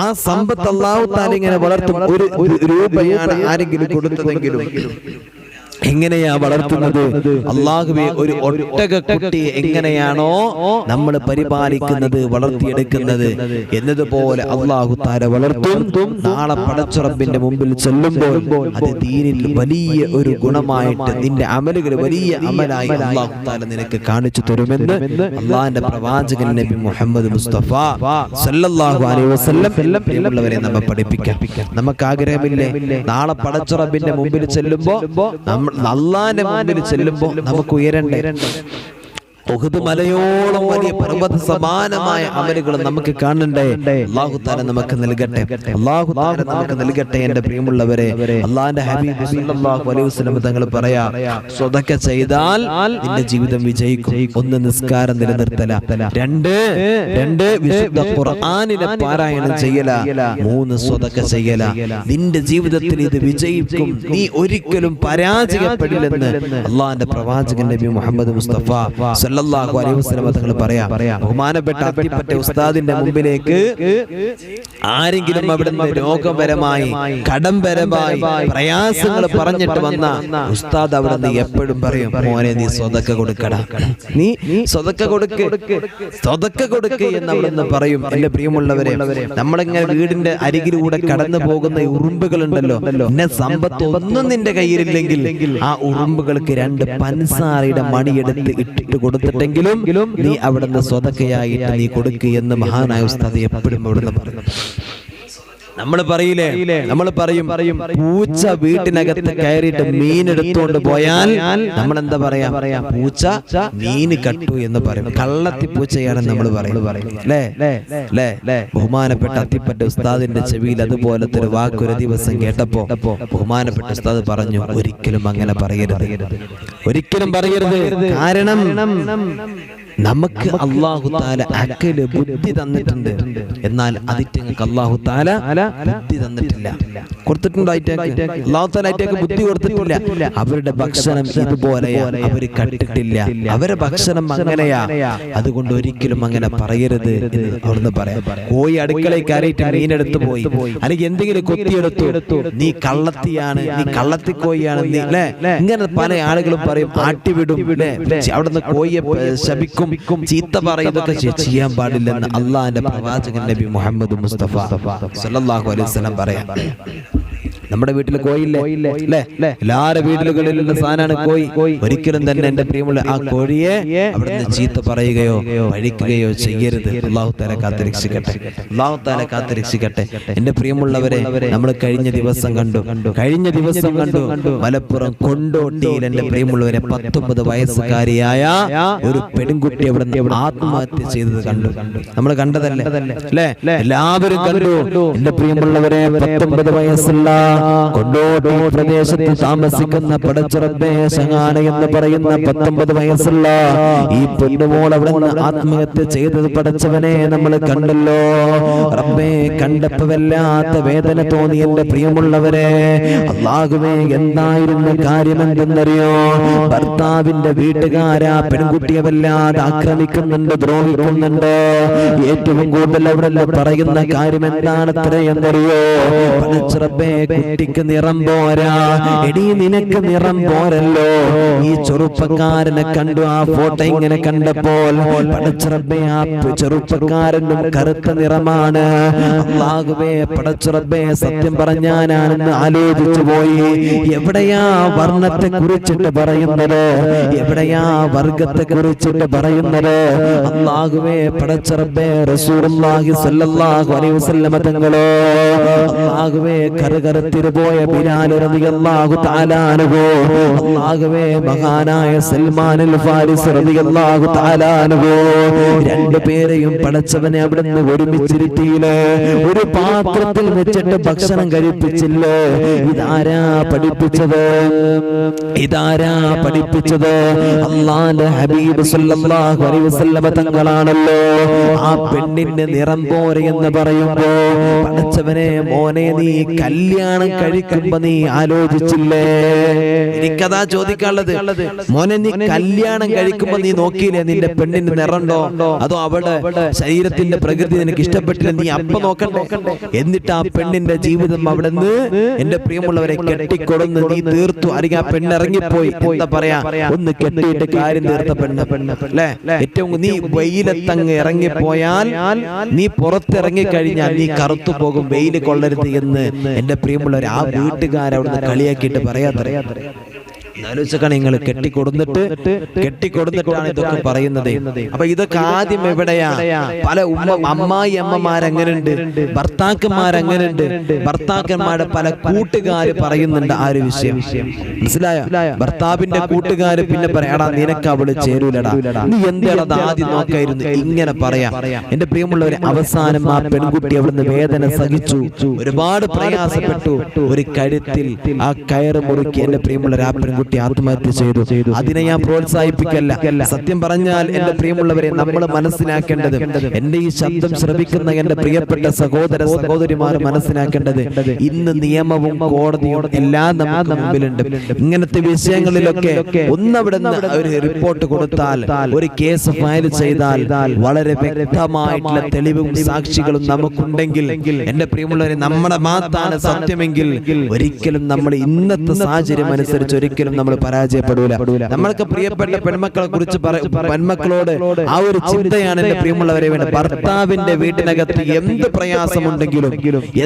ആ സമ്പത്ത് അല്ലാഹു തആല ഇങ്ങനെ വളർത്തും. ഒരു രൂപയാണ് ആരെങ്കിലും കൊടുത്തതെങ്കിലും എങ്ങനെയാ വളർത്തുന്നത്? അല്ലാഹുവേ, ഒരു ഒട്ടകക്കുട്ടിയെ എങ്ങനെയാണോ നമ്മൾ പരിപാലിക്കുന്നത്, വളർത്തിയെടുക്കുന്നത് എന്നതുപോലെ അല്ലാഹു തആല വളർത്തും. നാളെ പടച്ച റബ്ബിന്റെ മുമ്പിൽ ചെല്ലുമ്പോൾ അത് ദീനിൽ വലിയ ഒരു ഗുണമായിട്ട്, നിന്റെ അമലുകൾ വലിയ അമലായി അല്ലാഹു തആല നിനക്ക് കാണിച്ചു തരുമെന്ന് അല്ലാഹുവിന്റെ പ്രവാചകൻ നബി മുഹമ്മദ് മുസ്തഫ സല്ലല്ലാഹു അലൈഹി വസല്ലം പ്രിയമുള്ളവരെ നമ്മെ പഠിപ്പിക്കാം. നമുക്ക് ആഗ്രഹമില്ലേ നാളെ പടച്ച റബ്ബിന്റെ മുമ്പിൽ ചെല്ലുമ്പോ അല്ലാഹുവിന്റെ മുമ്പിൽ ചെല്ലുമ്പോ നമുക്ക് ഉയരണ്ടേ? ഉഹദ് മലയോളം വലിയ പർവ്വത സമാനമായ അമലുകൾ നമുക്ക് കാണണ്ടേ? അല്ലാഹു തആല നമുക്ക് നൽകട്ടെ, അല്ലാഹു തആല നമുക്ക് നൽകട്ടെ. എന്റെ പ്രിയമുള്ളവരെ, അല്ലാഹുവിന്റെ ഹബീബ് സല്ലല്ലാഹു അലൈഹി വസല്ലം തങ്ങൾ പറയാ, സ്വതക്ക ചെയ്താൽ നിന്റെ ജീവിതം വിജയിക്കും. ഒന്ന്, നിസ്കാരം നിലനിർത്തല. രണ്ട് വിശുദ്ധ ഖുർആനിനെ പാരായണം ചെയ്യല. മൂന്ന്, സ്വതക്ക ചെയ്യല. നിന്റെ ജീവിതത്തിൽ ഇത് വിജയിക്കും, നീ ഒരിക്കലും പരാജയപ്പെടില്ലെന്ന് അല്ലാഹുവിന്റെ പ്രവാചകൻ നബി മുഹമ്മദ് മുസ്തഫ സല്ലല്ലാഹു അലൈഹി വസല്ലം തങ്ങൾ പറയാം, ബഹുമാനപ്പെട്ട അത്തിപ്പറ്റ ഉസ്താദിന്റെ മുമ്പിലേക്ക് ആരെങ്കിലും അവിടുന്ന് രോഗപരമായി കടംപരമായി പ്രയാസങ്ങൾ പറഞ്ഞിട്ട് വന്ന ഉസ്താദ് അവിടുന്ന് എപ്പോഴും പറയും, മോനെ നീ സ്വതക്ക കൊടുക്കടാ, നീ സ്വതക്ക കൊടുക്ക് എന്ന് അവിടുന്ന് പറയും. എന്റെ പ്രിയമുള്ളവരെ, നമ്മളിങ്ങനെ വീടിന്റെ അരികിലൂടെ കടന്നു പോകുന്ന ഉറുമ്പുകൾ ഉണ്ടല്ലോ, എന്നെ സമ്പത്ത് ഒന്നും നിന്റെ കയ്യിലില്ലെങ്കിൽ ആ ഉറുമ്പുകൾക്ക് 2 പൻസാരയുടെ മണിയെടുത്ത് ഇട്ടിട്ട് കൊടുത്തിട്ടെങ്കിലും നീ അവിടുന്ന് സ്വതക്കയായിട്ട് നീ കൊടുക്കുക എന്ന് മഹാനായ ഉസ്താദ് എപ്പോഴും അവിടുന്ന് പറയും. നമ്മൾ പറയും പൂച്ച വീട്ടിനകത്ത് കയറിയിട്ട് മീൻ എടുത്തുകൊണ്ട് പോയാൽ നമ്മൾ എന്താ പറയാ, പൂച്ച മീൻ കട്ടു എന്ന് പറയും. കള്ളത്തി പൂച്ചയാണെന്ന് നമ്മൾ പറയും അല്ലേ. ബഹുമാനപ്പെട്ട അത്തിപ്പറ്റ ഉസ്താദിന്റെ ചെവിയിൽ അതുപോലത്തെ ഒരു വാക്കൊരു ദിവസം കേട്ടപ്പോ ബഹുമാനപ്പെട്ട ഉസ്താദ് പറഞ്ഞു, ഒരിക്കലും അങ്ങനെ പറയരുത്. കാരണം നമുക്ക് അല്ലാഹു തആല അക്കല് ബുദ്ധി തന്നിട്ടുണ്ട്, എന്നാൽ അതിറ്റങ്ങൾക്ക് അല്ലാഹു തആല ബുദ്ധി തന്നിട്ടില്ല. കൊടുത്തിട്ടുണ്ടോ? അല്ലാഹു തആല അതിറ്റങ്ങൾക്ക് ബുദ്ധി കൊടുത്തിട്ടില്ല. അവരുടെ ഭക്ഷണം ഇതുപോലെയാ, അവര് കണ്ടിട്ടില്ല, അവരുടെ ഭക്ഷണം അങ്ങനെയാ. അതുകൊണ്ട് ഒരിക്കലും അങ്ങനെ പറയരുത് എന്ന് അവിടുന്ന് പറയാം. കോഴി അടുക്കളയിൽ കയറിയിട്ട് മീനെടുത്ത് പോയി, അല്ലെങ്കിൽ എന്തെങ്കിലും കൊത്തിയെടുത്തു, നീ കള്ളത്തിയാണ്, നീ കള്ളത്തിക്കോഴിയാണ്, നീ അല്ലേ, ഇങ്ങനെ പല ആളുകളും പറയും, ആട്ടിവിടും അല്ലേ, അവിടുന്ന് കോഴിയെ ശപിക്കും, ചീത്ത പറയും. ഇതൊക്കെ ചെയ്യാൻ പാടില്ലെന്ന് അള്ളാഹിന്റെ പ്രവാചകൻ നബി മുഹമ്മദ് മുസ്തഫ സല്ലല്ലാഹു അലൈഹി വസല്ലം പറയാം. നമ്മുടെ വീട്ടിൽ കോഴിയില്ലേ അല്ലേ? എല്ലാവരുടെ വീടുകളിലുള്ള സാധനമാണ് കോഴി. ഒരിക്കലും തന്നെ എന്റെ പ്രിയമുള്ള ആ കോഴിയെ അവിടുന്ന് ചീത്ത പറയുകയോ പഴിക്കുകയോ ചെയ്യരുത്. അല്ലാഹു തആല കാത്തുരക്ഷിക്കട്ടെ, അല്ലാഹു തആല കാത്തുരക്ഷിക്കട്ടെ. എന്റെ പ്രിയമുള്ളവരെ, നമ്മൾ കഴിഞ്ഞ ദിവസം കണ്ടു മലപ്പുറം കൊണ്ടോട്ടിയിൽ എന്റെ പ്രിയമുള്ളവരെ 19 വയസ്സുകാരിയായ ഒരു പെൺകുട്ടി അവിടുന്ന് ആത്മഹത്യ ചെയ്തത് കണ്ടു. നമ്മൾ കണ്ടതല്ലേ അല്ലേ? എല്ലാവരും കണ്ടു. എന്റെ പ്രിയമുള്ളവരെ, 19 വയസ്സുള്ള കൊണ്ടോട്ടി പ്രദേശത്ത് താമസിക്കുന്ന പടച്ചറബ്ബേ ശഹാന എന്ന് പറയുന്ന 19 വയസ്സുള്ള ഈ പെണ്ണുമോൾ അവിടെ നിന്ന് ആത്മഹത്യ ചെയ്തത് പടച്ചവനെ നമ്മൾ കണ്ടല്ലോ. റബ്ബേ, കണ്ടപ്പോ വല്ലാത്ത വേദന തോന്നി. എന്റെ പ്രിയമുള്ളവരെ, അല്ലാഹുവേ, എന്തായിരുന്നു കാര്യമെന്തെന്നറിയോ? ഭർത്താവിന്റെ വീട്ടുകാരാ പെൺകുട്ടിയെ വല്ലാതെ ആക്രമിക്കുന്നുണ്ട്, ദ്രോഹിക്കുന്നുണ്ട്. ഏറ്റവും കൂടുതൽ അവിടെ പറയുന്ന കാര്യം എന്താണെന്നറിയോ? പടച്ചറബ്ബേ, കുട്ടിക്ക് നിറം പോരാ, എടീ നിനക്ക് നിറം പോരല്ലോ. ഈ ചെറുപ്പക്കാരനെ കണ്ടു, ആ ഫോട്ടോ ഇങ്ങനെ കണ്ടപ്പോൾ പടച്ചറബ്ബേ, ആ ചെറുപ്പക്കാരനും കറുത്ത നിറമാണ്. അല്ലാഹുവേ, പടച്ചറബ്ബേ, സത്യം പറഞ്ഞാനാണെന്ന് ആലോചിച്ചു പോയി. എവിടെയാ വർണ്ണത്തെ കുറിച്ചിട്ട് പറയുന്നത്? എവിടെയാ വർഗത്തെ കുറിച്ചിട്ട് പറയുന്നത്? അല്ലാഹുവേ, പടച്ചറബ്ബേ, റസൂലുള്ളാഹി സ്വല്ലല്ലാഹു അലൈഹി വസല്ലം തങ്ങളോ അല്ലാഹുവേ, കറുകറുത്തിരുപോയ ബിലാൽ റളിയല്ലാഹു തആല അൻഹു, അല്ലാഹുവേ, മഹാനായ സൽമാൻ അൽ ഫാരിസ് റളിയല്ലാഹു തആല അൻഹു, രണ്ടുപേരെയും പടച്ചവനെ അവിടുന്ന് ഒരുമിച്ചിരുത്തിയില്ലേ, ഒരു പാത്രത്തിൽ വെച്ചിട്ട് ഭക്ഷണം കഴിപ്പിച്ചില്ലേ. ഇതാരാ പഠിപ്പിച്ചത്? അല്ലാഹുവിന്റെ ഹബീബ് സല്ലല്ലാഹു അലൈഹി വസല്ലം തങ്ങളാണല്ലോ. ആ പെണ്ണിന്റെ നിറം പോരെ എന്ന് പറയുമ്പോ പടച്ചവനെ, മോനെ, നീ കല്യാണം കഴിക്കുമ്പോ നീ ആലോചിച്ചില്ലേ? എനിക്കതാ ചോദിക്കാനുള്ളത്. മോനെ, നീ കല്യാണം കഴിക്കുമ്പോ നീ നോക്കിയില്ലേ നിന്റെ പെണ്ണിന് നിറണ്ടോ, അതോ അവളുടെ ശരീരത്തിന്റെ പ്രകൃതി നിനക്ക് ഇഷ്ടപ്പെട്ടില്ല? നീ അപ്പൊ നോക്കണ്ടേ? എന്നിട്ട് ആ പെണ്ണിന്റെ ജീവിതം അവിടെ നിന്ന് എന്റെ പ്രിയമുള്ളവരെ കെട്ടിക്കൊടുന്ന് നീ തീർത്തു. അല്ലെങ്കിൽ ആ പെണ്ണ് ഇറങ്ങിപ്പോയി, എന്താ പറയാ, ഒന്ന് കെട്ടിയിട്ട് കാര്യം തീർത്ത പെണ്ണ് അല്ലേ? ഏറ്റവും നീ വെയിലത്തങ്ങ് ഇറങ്ങിപ്പോയാൽ, നീ പുറത്തിറങ്ങി കഴിഞ്ഞാൽ നീ കറുത്തു പോകും, വെയിൽ കൊള്ളരുത് എന്ന് എന്റെ പ്രിയമുള്ളവർ ആ വീട്ടുകാരവിടുന്ന് കളിയാക്കിയിട്ട് പറയാത്തറിയാ. ആലോചിച്ചാണ് നിങ്ങൾ കെട്ടിക്കൊടുന്നിട്ടാണ് ഇതൊക്കെ പറയുന്നത്. അപ്പൊ ഇതൊക്കെ ആദ്യം എവിടെയാ? പല അമ്മായി അമ്മമാരങ്ങനുണ്ട്, ഭർത്താക്കന്മാരങ്ങനുണ്ട്, ഭർത്താക്കന്മാരുടെ പല കൂട്ടുകാര് പറയുന്നുണ്ട് ആ ഒരു വിഷയം. മനസ്സിലായോ? ഭർത്താവിന്റെ കൂട്ടുകാര് പിന്നെ പറയാടാ, നിനക്ക് അവള് ചേരൂലടാ, നീ എന്താടാ ആദ്യം നോക്കായിരുന്നു, ഇങ്ങനെ പറയാം. എന്റെ പ്രിയമുള്ളവരെ, അവസാനം ആ പെൺകുട്ടി അവിടുന്ന് വേദന സഹിച്ചു, ഒരുപാട് പ്രയാസപ്പെട്ടു. ഒരു കഴുത്തിൽ ആ കയറ് മുറുക്കി എന്റെ പ്രിയമുള്ളവർ ആ പെൺകുട്ടി പെൺകുട്ടി ആത്മഹത്യ ചെയ്തു. അതിനെ ഞാൻ പ്രോത്സാഹിപ്പിക്കല്ല. സത്യം പറഞ്ഞാൽ എന്റെ പ്രിയമുള്ളവരെ, നമ്മൾ മനസ്സിലാക്കേണ്ടത്, എന്റെ ഈ ശബ്ദം ശ്രവിക്കുന്ന എന്റെ പ്രിയപ്പെട്ട സഹോദര സഹോദരിമാർ മനസ്സിലാക്കേണ്ടത്, ഇന്ന് നിയമവും കോടതിയും എല്ലാം നമുക്ക് മുമ്പിലുണ്ട്. ഇങ്ങനത്തെ വിഷയങ്ങളിലൊക്കെ ഒന്നവിടെ ഒരു റിപ്പോർട്ട് കൊടുത്താൽ, ഒരു കേസ് ഫയൽ ചെയ്താൽ വളരെ വ്യക്തമായിട്ടുള്ള തെളിവും സാക്ഷികളും നമുക്കുണ്ടെങ്കിൽ എന്റെ പ്രിയമുള്ളവരെ, നമ്മുടെ മാത്രമാണ് സത്യമെങ്കിൽ ഒരിക്കലും നമ്മൾ ഇന്നത്തെ സാഹചര്യം അനുസരിച്ച് ഒരിക്കലും നമ്മൾ പരാജയപ്പെടൂല. നമ്മൾക്ക് പ്രിയപ്പെട്ട പെൺമക്കളെ കുറിച്ച് പെൺമക്കളോട് ആ ഒരു ചിന്തയാണ് എന്റെ പ്രിയമുള്ളവരെ വേണ്ടത്. ഭർത്താവിന്റെ വീട്ടിനകത്ത് എന്ത് പ്രയാസമുണ്ടെങ്കിലും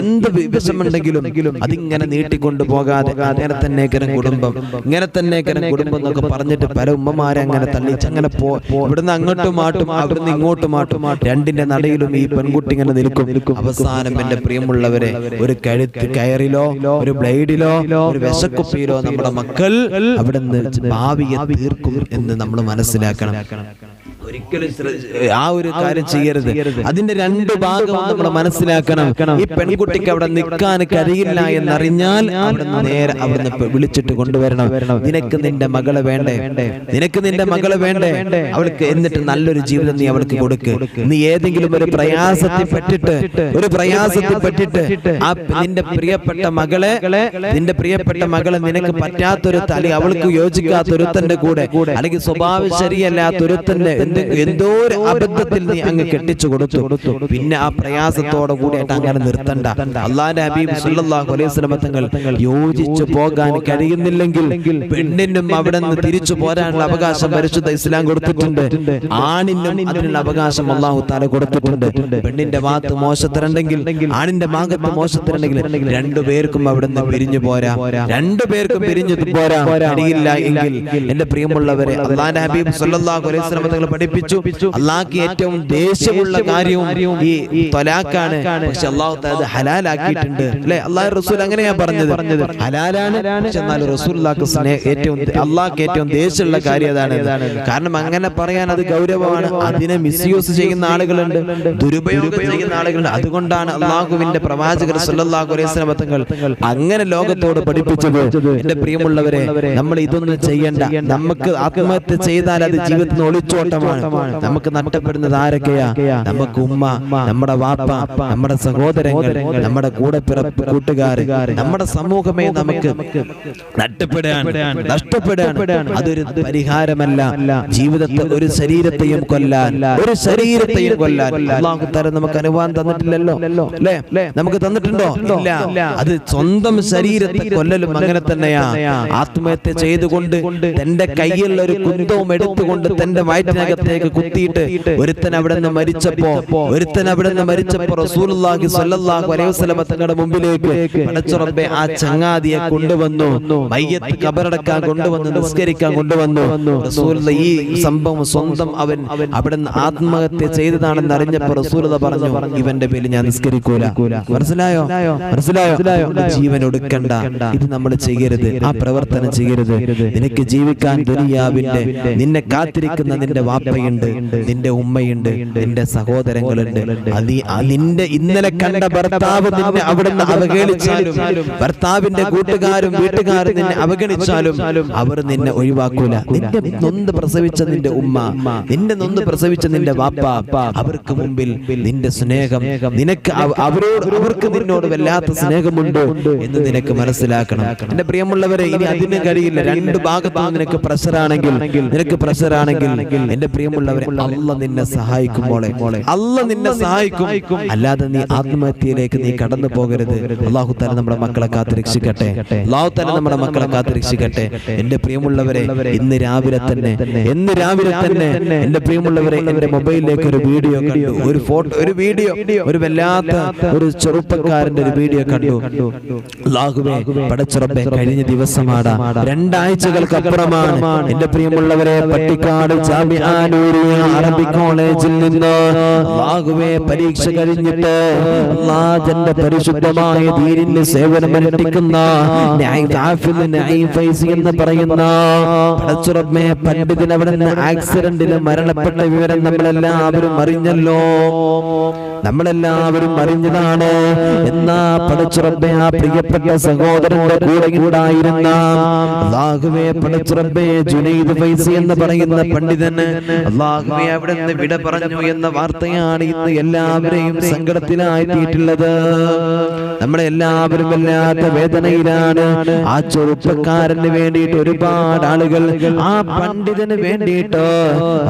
എന്ത് വിഷമുണ്ടെങ്കിലും അതിങ്ങനെ നീട്ടിക്കൊണ്ടു പോകാതെ അങ്ങനെ തന്നെ കുടുംബം, ഇങ്ങനെ തന്നെ കുടുംബം എന്നൊക്കെ പറഞ്ഞിട്ട് പല ഉമ്മമാരെ അങ്ങനെ തള്ളിച്ച് അങ്ങനെ ഇവിടുന്ന് അങ്ങോട്ടും മാട്ടും അവിടുന്ന് ഇങ്ങോട്ടും മാട്ടും, രണ്ടിന്റെ നടയിലും ഈ പെൺകുട്ടി ഇങ്ങനെ നിൽക്കും. അവസാനം എന്റെ പ്രിയമുള്ളവരെ, ഒരു കഴുത്ത് കയറിലോ ഒരു ബ്ലേഡിലോ ഒരു വിശക്കുപ്പിയിലോ നമ്മുടെ മക്കൾ അവിടെ നിന്ന് ഭാവിയെ തീർക്കും എന്ന് നമ്മൾ മനസ്സിലാക്കണം. ഒരിക്കലും ആ ഒരു കാര്യം ചെയ്യരുത്. അതിന്റെ രണ്ട് ഭാഗവും നമ്മൾ മനസ്സിലാക്കണം. ഈ പെൺകുട്ടിക്ക് അവിടെ നിൽക്കാൻ കഴിയില്ല എന്നറിഞ്ഞാൽ നേരെ അവിടുന്ന് വിളിച്ചിട്ട് കൊണ്ടുവരണം. നിനക്ക് നിന്റെ മകളെ വേണ്ടേ, നിനക്ക് നിന്റെ മകളെ വേണ്ടേ അവൾക്ക്, എന്നിട്ട് നല്ലൊരു ജീവിതം നീ അവൾക്ക് കൊടുക്ക്. നീ ഏതെങ്കിലും ഒരു പ്രയാസത്തിൽ പെട്ടിട്ട് ആ നിന്റെ പ്രിയപ്പെട്ട മകളെ നിനക്ക് പറ്റാത്തൊരു അല്ലെങ്കിൽ അവൾക്ക് യോജിക്കാത്തൊരുത്തന്റെ കൂടെ, അല്ലെങ്കിൽ സ്വഭാവം ശരിയല്ലാത്തൊരുത്തന്റെ എന്തോ ഒരു അബദ്ധത്തിൽ നീ അങ്ങ് കെട്ടിച്ചു കൊടുത്തു. പിന്നെ ആ പ്രയാസത്തോടെ കൂടെ അങ്ങനെ നിർത്തണ്ട. അല്ലാഹുവിന്റെ ഹബീബ് സല്ലല്ലാഹു അലൈഹി വസല്ലം തങ്ങൾ യോജിച്ചു പോകാൻ കഴിയുന്നില്ലെങ്കിൽ പെണ്ണിനും അവിടെ നിന്ന് തിരിച്ചു പോരാനുള്ള അവകാശം പരിശുദ്ധ ഇസ്ലാം കൊടുത്തിട്ടുണ്ട്. ആണിനും അതിനുള്ള അവകാശം അല്ലാഹു തആല കൊടുത്തിട്ടുണ്ട്. പെണ്ണിന്റെ ഭാഗത്ത് മോശത്തരണ്ടെങ്കിൽ, ആണിന്റെ ഭാഗത്ത് മോശത്തരണ്ടെങ്കിൽ രണ്ടുപേർക്കും അവിടെ നിന്ന് പിരിഞ്ഞു പോരാ. രണ്ടുപേർക്കും പിരിഞ്ഞു പോരാ കഴിയില്ല എങ്കിൽ എന്റെ പ്രിയമുള്ളവരെ, അല്ലാഹുവിന്റെ ഹബീബ് സല്ലല്ലാഹു അലൈഹി വസല്ലം തങ്ങൾ പഠിപ്പിച്ചു, അല്ലാഹുക്ക് ഏറ്റവും ദേഷ്യമുള്ള കാര്യവും ഈ ത്വലാഖാണ്. പക്ഷെ അല്ലാഹു തആല അത് ഹലാലാക്കിയിട്ടുണ്ട്, അല്ലേ? അല്ലാഹു റസൂൽ അങ്ങനെയാ പറഞ്ഞത്, ഹലാലാണ്. പക്ഷെ എന്നാൽ റസൂലുള്ളാഹിക്ക് അല്ലാഹുക്ക് ഏറ്റവും ദേഷ്യമുള്ള കാര്യം അതാണ്. കാരണം അങ്ങനെ പറയാൻ അത് ഗൗരവമാണ്. അതിനെ മിസ്യൂസ് ചെയ്യുന്ന ആളുകളുണ്ട്, ദുരുപയോഗം ചെയ്യുന്ന ആളുകളുണ്ട്. അതുകൊണ്ടാണ് അല്ലാഹുവിന്റെ പ്രവാചകർ സല്ലല്ലാഹു അലൈഹി വസല്ലം തങ്ങൾ അങ്ങനെ ലോകത്തോട് പഠിപ്പിച്ചത്. എന്റെ പ്രിയമുള്ളവരെ, നമ്മൾ ഇതൊന്നും ചെയ്യണ്ട. നമുക്ക് ആത്മഹത്യ ചെയ്താൽ അത് ജീവിതത്തിൽ ഒളിച്ചോട്ടമാണ്. നമുക്ക് നഷ്ടപ്പെടുന്നത് ആരൊക്കെയാ? നമുക്ക് ഉമ്മ, നമ്മുടെ വാപ്പ, നമ്മുടെ സഹോദരങ്ങൾ, നമ്മുടെ കൂടെ പിറപ്പ് കൂട്ടുകാർ, നമ്മുടെ സമൂഹമേ നമുക്ക് നഷ്ടപ്പെടുകയാണ്. അതൊരു പരിഹാരമല്ല. ജീവിതത്തിൽ ഒരു ശരീരത്തെയും കൊല്ലാൻ അല്ലാഹു തആല നമുക്ക് അനുവാദം തന്നിട്ടില്ലല്ലോ, അല്ലേ? നമുക്ക് തന്നിട്ടുണ്ടോ? ഇല്ല. അത് സ്വന്തം ശരീരത്തെ കൊല്ലലും അങ്ങനെ തന്നെയാ. ആത്മഹത്യ ചെയ്തുകൊണ്ട് തന്റെ കയ്യിലുള്ള ഒരു കുന്തവും എടുത്തുകൊണ്ട് തന്റെ വയറ്റിനകത്തേക്ക് കുത്തിയിട്ട് ഒരുത്തൻ അവിടെ നിന്ന് മരിച്ചപ്പോ റസൂലുള്ളാഹി സ്വല്ലല്ലാഹു അലൈഹി വസല്ലം തങ്ങളുടെ മുമ്പിലേക്ക് പടച്ച റബ്ബേ ആ ചങ്ങാതിയെ കൊണ്ടുവന്നു, മയ്യത്ത് ഖബറടക്കാൻ കൊണ്ടുവന്നു, നിസ്കരിക്കാൻ കൊണ്ടുവന്നു. റസൂലുള്ളാഹി ഈ സംഭവം സ്വന്തം അവൻ അവിടെ നിന്ന് ആത്മഹത്യ ചെയ്തതാണെന്ന് അറിഞ്ഞപ്പോൾ റസൂലുള്ളാഹി പറഞ്ഞു, ഇവന്റെ പേരിൽ ഞാൻ നിസ്കരിക്കൂല. മനസ്സിലായോ? ജീവൻ ഒടുക്കണ്ട. ഇത് നമ്മൾ ചെയ്യരുത്, ആ പ്രവർത്തനം ചെയ്യരുത്. നിനക്ക് ജീവിക്കാൻ ദുനിയാവിന്റെ നിന്നെ കാത്തിരിക്കുന്ന നിന്റെ വാപ്പയുണ്ട്, നിന്റെ ഉമ്മയുണ്ട്, നിന്റെ സഹോദരങ്ങളുണ്ട്. നിന്റെ ഇന്നലെ കണ്ട ഭർത്താവ് നിന്നെ അവിടെ നിന്ന് അവഹേളിച്ചാലും, ഭർത്താവിന്റെ കൂട്ടുകാരും വീട്ടുകാരും നിന്നെ അവഗണിച്ചാലും അവർ നിന്നെ ഒഴിവാക്കൂല. നിന്റെ നൊന്ത് പ്രസവിച്ച നിന്റെ ഉമ്മ, നിന്റെ നൊന്ത് പ്രസവിച്ച നിന്റെ വാപ്പ, അവർക്ക് മുമ്പിൽ നിന്റെ സ്നേഹം, നിനക്ക് അവർക്ക് നിന്നോട് വല്ലാത്ത സ്നേഹമുണ്ട് എന്ന് നിനക്ക് മനസ്സിലാക്കണം. എന്റെ പ്രിയമുള്ളവരെ, ഇനി അതിന് കഴിയില്ല. രണ്ട് ഭാഗത്തും നിനക്ക് പ്രഷറാണെങ്കിൽ എന്റെ പ്രിയമുള്ളവരെ, അല്ലാഹ് നിന്നെ സഹായിക്കും മോളെ, അല്ലാഹ് നിന്നെ സഹായിക്കും. അല്ലാതെ നീ ആത്മഹത്യയിലേക്ക് നീ കടന്നു പോകരുത്. അല്ലാഹു തആല നമ്മുടെ മക്കളെ കാത്തുരക്ഷിക്കട്ടെ. എന്റെ പ്രിയമുള്ളവരെ, ഇന്ന് രാവിലെ തന്നെ എന്റെ പ്രിയമുള്ളവരെ, എന്റെ മൊബൈലിലേക്ക് ഒരു വീഡിയോ കണ്ടു, ഒരു വീഡിയോ, ഒരു വല്ലാത്ത ഒരു ചെറുപ്പക്കാരന്റെ ഒരു വീഡിയോ കണ്ടു. അല്ലാഹുവേ, പടച്ച റബ്ബേ, കഴിഞ്ഞ ദിവസമാണ്, 2 ആഴ്ചകൾക്കപ്പുറമാണ് എന്റെ പ്രിയമുള്ളവരെ, പട്ടിക്കാട് ജാമിഅ കണ്ണൂരിയ അറബിക് കോളേജിൽ നിന്ന് അല്ലാഹുവേ പരീക്ഷ കഴിഞ്ഞിട്ട് അല്ലാഹുവിന്റെ പരിശുദ്ധമായ ദീനിന്റെ സേവനമനുഷ്ഠിക്കുന്ന ഹാഫിദ് നഈം ഫൈസി എന്ന് പറയുന്ന പടച്ചറബ്ബേ പണ്ഡിതൻ അവിടെ നിന്ന് ആക്സിഡന്റിൽ മരണപ്പെട്ട വിവരം നമ്മളെല്ലാവരും അറിഞ്ഞല്ലോ. നമ്മളെല്ലാവരും അറിഞ്ഞതാണ്. എന്നാ പടച്ചറബ്ബേ ആ പ്രിയപ്പെട്ട സഹോദരന്റെ കൂടെ ഉണ്ടായിരുന്ന അല്ലാഹുവേ പടച്ചറബ്ബേ ജുനൈദ് ഫൈസി എന്ന് പറയുന്ന പണ്ഡിതന് അല്ലാഹുവേ അവിടെ നിന്ന് വിട പറഞ്ഞു എന്ന വാർത്തയാണ് ഇന്ന് എല്ലാവരെയും സങ്കടത്തിലായിട്ടുള്ളത്. നമ്മളെല്ലാവരും വല്ലാത്ത വേദനയിലാണ്. ആ ചെറുപ്പക്കാരന് വേണ്ടിയിട്ട് ഒരുപാട് ആളുകൾ ആ പണ്ഡിതന് വേണ്ടിയിട്ട്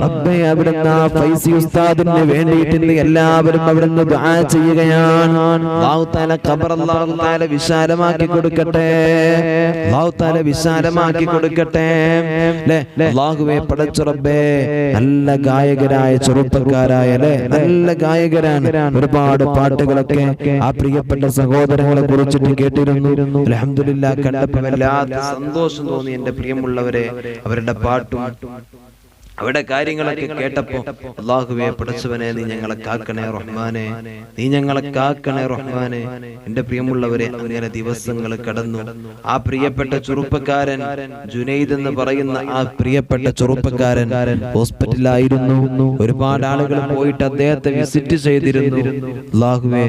റബ്ബേ അവിടുന്ന് ആ ഫൈസി ഉസ്താദിന് വേണ്ടിയിട്ട് ഇന്ന് എല്ലാവരും അവിടുന്ന് ദുആ ചെയ്യുകയാണ്. അല്ലാഹു തആല ഖബർ അല്ലാഹു തആല വിശാലമാക്കി കൊടുക്കട്ടെ. അല്ലാഹു തആല വിശാലമാക്കി കൊടുക്കട്ടെ. അല്ലാഹുവേ പടച്ച റബ്ബേ നല്ല ഗായകരായ ചെറുപ്പക്കാരായ നല്ല ഗായകരാണ്. ഒരുപാട് പാട്ടുകളൊക്കെ ആ പ്രിയപ്പെട്ട സഹോദരങ്ങളെ കുറിച്ചിട്ട് കേട്ടിരുന്നു. അൽഹംദുലില്ലാഹ് കണ്ടപ്പോൾ വല്ലാത്ത സന്തോഷം തോന്നി. എന്റെ പ്രിയമുള്ളവരെ അവരുടെ പാട്ടും അവരുടെ കാര്യങ്ങളൊക്കെ കേട്ടപ്പോ അല്ലാഹുവേ പടച്ചവനെ നീ ഞങ്ങളെ കാക്കണേ റഹ്മാനെ, നീ ഞങ്ങളെ കാക്കണേ റഹ്മാനെ. എന്റെ പ്രിയമുള്ളവരെ അങ്ങനെ ദിവസങ്ങൾ കടന്നു. ആ പ്രിയപ്പെട്ട ചെറുപ്പക്കാരൻ ജുനൈദ് എന്ന് പറയുന്ന ആ പ്രിയപ്പെട്ട ചെറുപ്പക്കാരൻ ഹോസ്പിറ്റലിലായിരുന്നു. ഒരുപാട് ആളുകൾ പോയിട്ട് അദ്ദേഹത്തെ വിസിറ്റ് ചെയ്തിരുന്നു. അല്ലാഹുവേ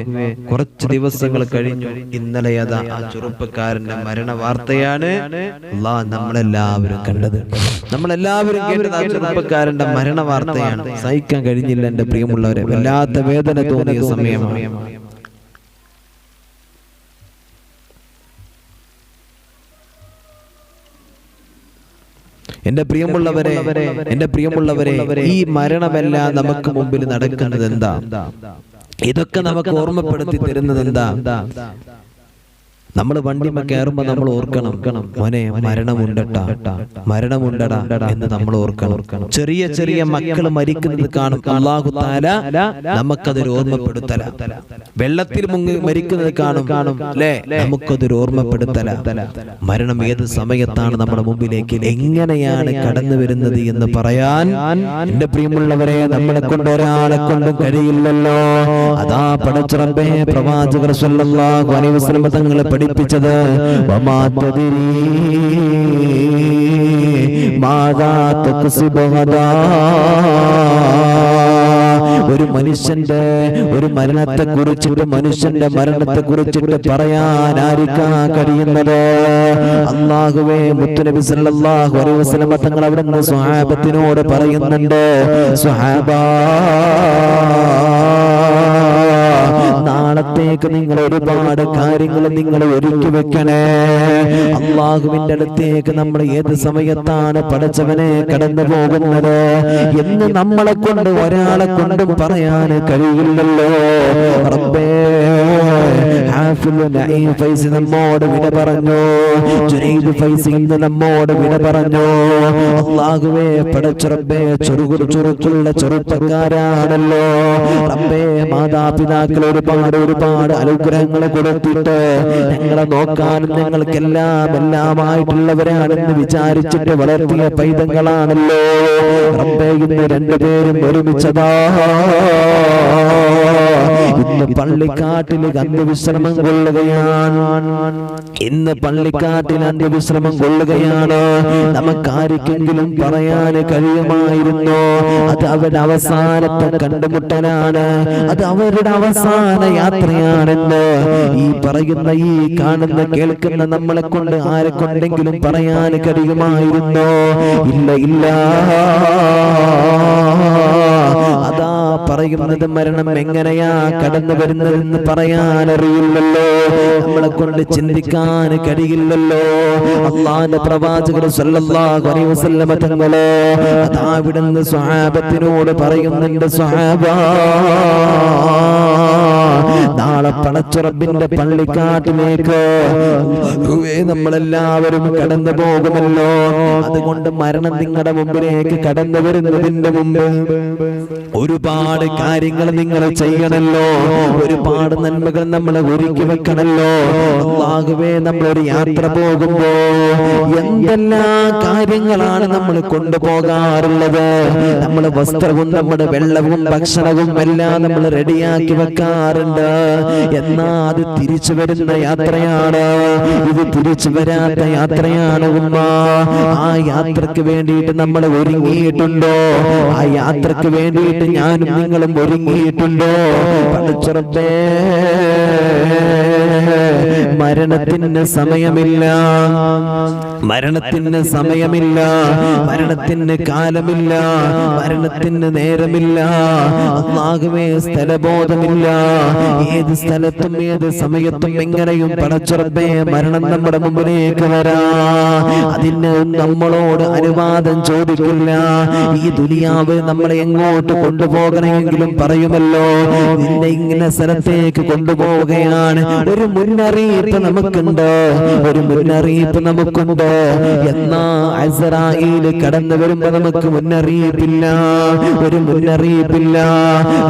കുറച്ച് ദിവസങ്ങൾ കഴിഞ്ഞു. ഇന്നലെ അതാ ആ ചെറുപ്പക്കാരന്റെ മരണ വാർത്തയാണ് അല്ലാഹ് നമ്മളെല്ലാവരും കണ്ടത്, നമ്മളെല്ലാവരും കേട്ടത്. ചെറുപ്പക്കാരന്റെ മരണ വാർത്തയാണ്. സഹിക്കാൻ കഴിഞ്ഞില്ല എന്റെ പ്രിയമുള്ളവരെ. വല്ലാത്ത വേദന തോന്നിയ സമയമാണ്. എന്റെ പ്രിയമുള്ളവരെ ഈ മരണമെല്ലാം നമുക്ക് മുമ്പിൽ നടക്കുന്നത് എന്താ? ഇതൊക്കെ നമുക്ക് ഓർമ്മപ്പെടുത്തി തരുന്നത് എന്താ? നമ്മൾ വണ്ടിമ കയറുമ്പോ നമ്മൾ ഓർക്കണം, മോനെ മരണമുണ്ടടാ, മരണമുണ്ടടാ എന്ന് നമ്മൾ ഓർക്കണം. ചെറിയ ചെറിയ മക്കൾ മരിക്കുന്നത് കാണും. അല്ലാഹു തആല നമുക്കതൊരു ഓർമ്മപ്പെടുത്തല. വെള്ളത്തിൽ മുങ്ങി മരിക്കുന്നത് കാണും അല്ലേ? നമുക്കതൊരു ഓർമ്മപ്പെടുത്തല. മരണം ഏത് സമയത്താണ് നമ്മുടെ മുമ്പിലേക്ക് എങ്ങനെയാണ് കടന്നു വരുന്നത് എന്ന് പറയാൻ എന്റെ പ്രിയമുള്ളവരെ നമ്മളെ കൊണ്ട് ഒരാളെ കൊണ്ട് കഴിയില്ലല്ലോ. അതാ പടച്ച റബ്ബേ പ്രവാചകർ സ്വല്ലല്ലാഹു അലൈഹി വസല്ലം തങ്ങളെ പഠിപ്പിച്ചത് വമാ തദരി മാദാ തക്സിബു ഗദാ. ഒരു മനുഷ്യന്റെ ഒരു മരണത്തെ കുറിച്ചിട്ട്, മനുഷ്യന്റെ മരണത്തെ കുറിച്ചിട്ട് പറയാൻ ആർക്കാ കഴിയുന്നത്? അല്ലാഹുവേ മുത്തുനബി സല്ലല്ലാഹു അലൈഹി വസല്ലം തങ്ങൾ അവിടുന്ന് സ്വഹാബത്തിനോട് പറയുന്നുണ്ട്, സ്വഹാബാ നാളത്തേക്ക് നിങ്ങൾ ഒരുപാട് കാര്യങ്ങൾ നിങ്ങൾ ഒരുക്കി വെക്കണേ. അല്ലാഹുവിന്റെ അടുത്തേക്ക് നമ്മൾ ഏത് സമയത്താണ് പടച്ചവനെ കടന്നു പോകുന്നത് എന്ന് നമ്മളെ കൊണ്ട് ഒരാളെ കൊണ്ടും പറയാൻ കഴിയില്ലല്ലോ. റബ്ബേ ഹാഫിദ് നഈം ഫൈസി നമ്മോട് വിട പറഞ്ഞു, ജുനൈദ് ഫൈസി ഇന്ന് നമ്മോട് വിട പറഞ്ഞു. അല്ലാഹുവേ പടച്ച റബ്ബേ ചുറുകുള്ള ചെറുപ്പക്കാരാണല്ലോ റബ്ബേ. മാതാപിതാക്കൾ ഒരുപാട് അനുഗ്രഹങ്ങളെ കൊടുത്തിട്ട് ഞങ്ങളെ നോക്കാനും ഞങ്ങൾക്കെല്ലാം എല്ലാമായിട്ടുള്ളവരാണെന്ന് വിചാരിച്ചിട്ട് വളർത്തിയ പൈതങ്ങളാണല്ലോ റബ്ബേ. ഇന്ന് രണ്ടുപേരും ഒരുമിച്ചതാ. ഇന്ന് പള്ളിക്കാട്ടിൽ അന്ത്യവിശ്രമം കൊള്ളുകയാണ്. ഇന്ന് പള്ളിക്കാട്ടിൽ അന്ത്യവിശ്രമം കൊള്ളുകയാണ്. നമുക്കാർക്കെങ്കിലും പറയാൻ കഴിയുമായിരുന്നു അത് അവരുടെ അവസാനത്തെ കണ്ടുമുട്ടലാണ്, അത് അവരുടെ അവസാന യാത്രയാണെന്ന്. ഈ പറയുന്ന ഈ കാണുന്ന കേൾക്കുന്ന നമ്മളെ കൊണ്ട് ആരെ കൊണ്ടെങ്കിലും പറയാൻ കഴിയുമായിരുന്നോ? ഇല്ല. അതാ പറയുന്നത് മരണം എങ്ങനെയാ കടന്നു വരുന്നതെന്ന് പറയാൻ അറിയില്ലല്ലോ. നമ്മളെ കൊണ്ട് ചിന്തിക്കാൻ കഴിയില്ലല്ലോ. അല്ലാഹുവിന്റെ പ്രവാചകർ സല്ലല്ലാഹു അലൈഹി വസല്ലം തങ്ങള് അതാ അവിടുന്ന് സ്വഹാബത്തിനോട് പറയുന്നുണ്ട്, സ്വഹാബാ നാളെ പടച്ചുറപ്പിന്റെ പള്ളിക്കാട്ടിലേക്ക് നമ്മളെല്ലാവരും കടന്നു പോകുമല്ലോ. അതുകൊണ്ട് മരണം നിങ്ങളുടെ മുമ്പിലേക്ക് കടന്നു വരുന്നതിന്റെ മുമ്പ് ഒരുപാട് കാര്യങ്ങൾ നിങ്ങൾ ചെയ്യണല്ലോ, ഒരുപാട് നന്മകൾ നമ്മൾ ഒരുക്കി വെക്കണല്ലോ. അല്ലാഹുവേ, നമ്മളൊരു യാത്ര പോകുമ്പോ എന്തെല്ലാം കാര്യങ്ങളാണ് നമ്മൾ കൊണ്ടുപോകാറുള്ളത്. നമ്മൾ വസ്ത്രവും നമ്മുടെ വെള്ളവും ഭക്ഷണവും എല്ലാം നമ്മൾ റെഡിയാക്കി വെക്കാറുണ്ട്. എന്നാ അത് തിരിച്ചു വരുന്ന യാത്രയാണ്, ഇത് തിരിച്ചു വരാത്ത യാത്രയാണ് ഉമ്മ. ആ യാത്രക്ക് വേണ്ടിയിട്ട് നമ്മൾ ഒരുങ്ങിയിട്ടുണ്ടോ? ആ യാത്രക്ക് വേണ്ടിയിട്ട് ഞാനും നിങ്ങളും ഒരുങ്ങിയിട്ടുണ്ടോ? പടച്ചറബ്ബേ, മരണത്തിന് സമയമില്ല, മരണത്തിന് സമയമില്ല, മരണത്തിന് കാലമില്ല, മരണത്തിന് നേരമില്ല. അല്ലാഹുവേ, സ്ഥലബോധമില്ല. ഏത് സ്ഥലത്തും ഏത് സമയത്തും എങ്ങനെയും പടച്ചറബ്ബേ മരണം നമ്മുടെ മുമ്പിലേക്ക് വരാ. അതിന് നമ്മളോട് അനുവാദം ചോദിക്കില്ല. ഈ ദുനിയാവ് നമ്മളെ എങ്ങോട്ട് കൊണ്ടുപോകണമെങ്കിലും പറയുമല്ലോ, നിന്നെ ഇങ്ങനെ സ്ഥലത്തേക്ക് കൊണ്ടുപോവുകയാണ്. ഒരു മുന്നറിയിപ്പ് നമുക്കുണ്ട്, ഒരു മുന്നറിയിപ്പ് നമുക്കുണ്ട്. എന്നാ അസ്റായീൽ കടന്നു വരുമ്പോ നമുക്ക് മുന്നറിയിപ്പില്ല, ഒരു മുന്നറിയിപ്പില്ല.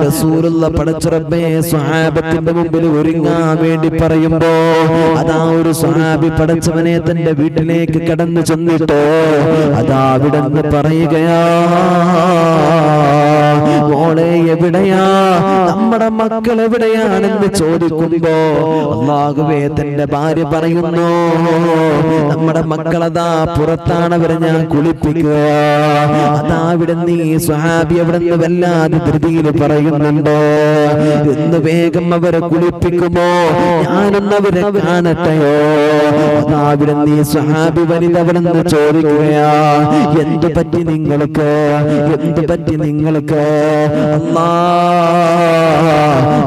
റസൂലുള്ള പടച്ചറബ്ബേ സ്വഹാബത്തിന്റെ മുമ്പിൽ ഒരുങ്ങാൻ വേണ്ടി പറയുമ്പോ അതാ ഒരു സ്വഹാബി പടച്ചവനെ തന്റെ വീട്ടിലേക്ക് കടന്നു ചെന്നിട്ട് അതാ അവിടെ നിന്ന് പറയുകയാ, മോളെ എവിടെയാ, നമ്മുടെ മക്കൾ എവിടെയാണെന്ന് ചോദിക്കുമ്പോ അല്ലാഹുവേ തന്റെ ഭാര്യ പറയുന്നു, നമ്മുടെ മക്കളതാ പുറത്താണ്, അവരെ ഞാൻ കുളിപ്പിക്കുക. അതാ അവിടെ നീ സ്വഹാബി അവിടെ നിന്ന് വല്ലാതെ ധൃതിയിൽ പറയുന്നുണ്ടോ, എന്ന് വേഗം അവരെ കുളിപ്പിക്കുമോ, ഞാനൊന്നവരെ കാണട്ടെയോ. അതാ അവിടെ നീ സ്വഹാബി വനിത അവിടെ നിന്ന് ചോദിക്കുകയാ, എന്ത് പറ്റി നിങ്ങൾക്ക്, എന്ത് പറ്റി നിങ്ങൾക്ക്? അല്ലാ,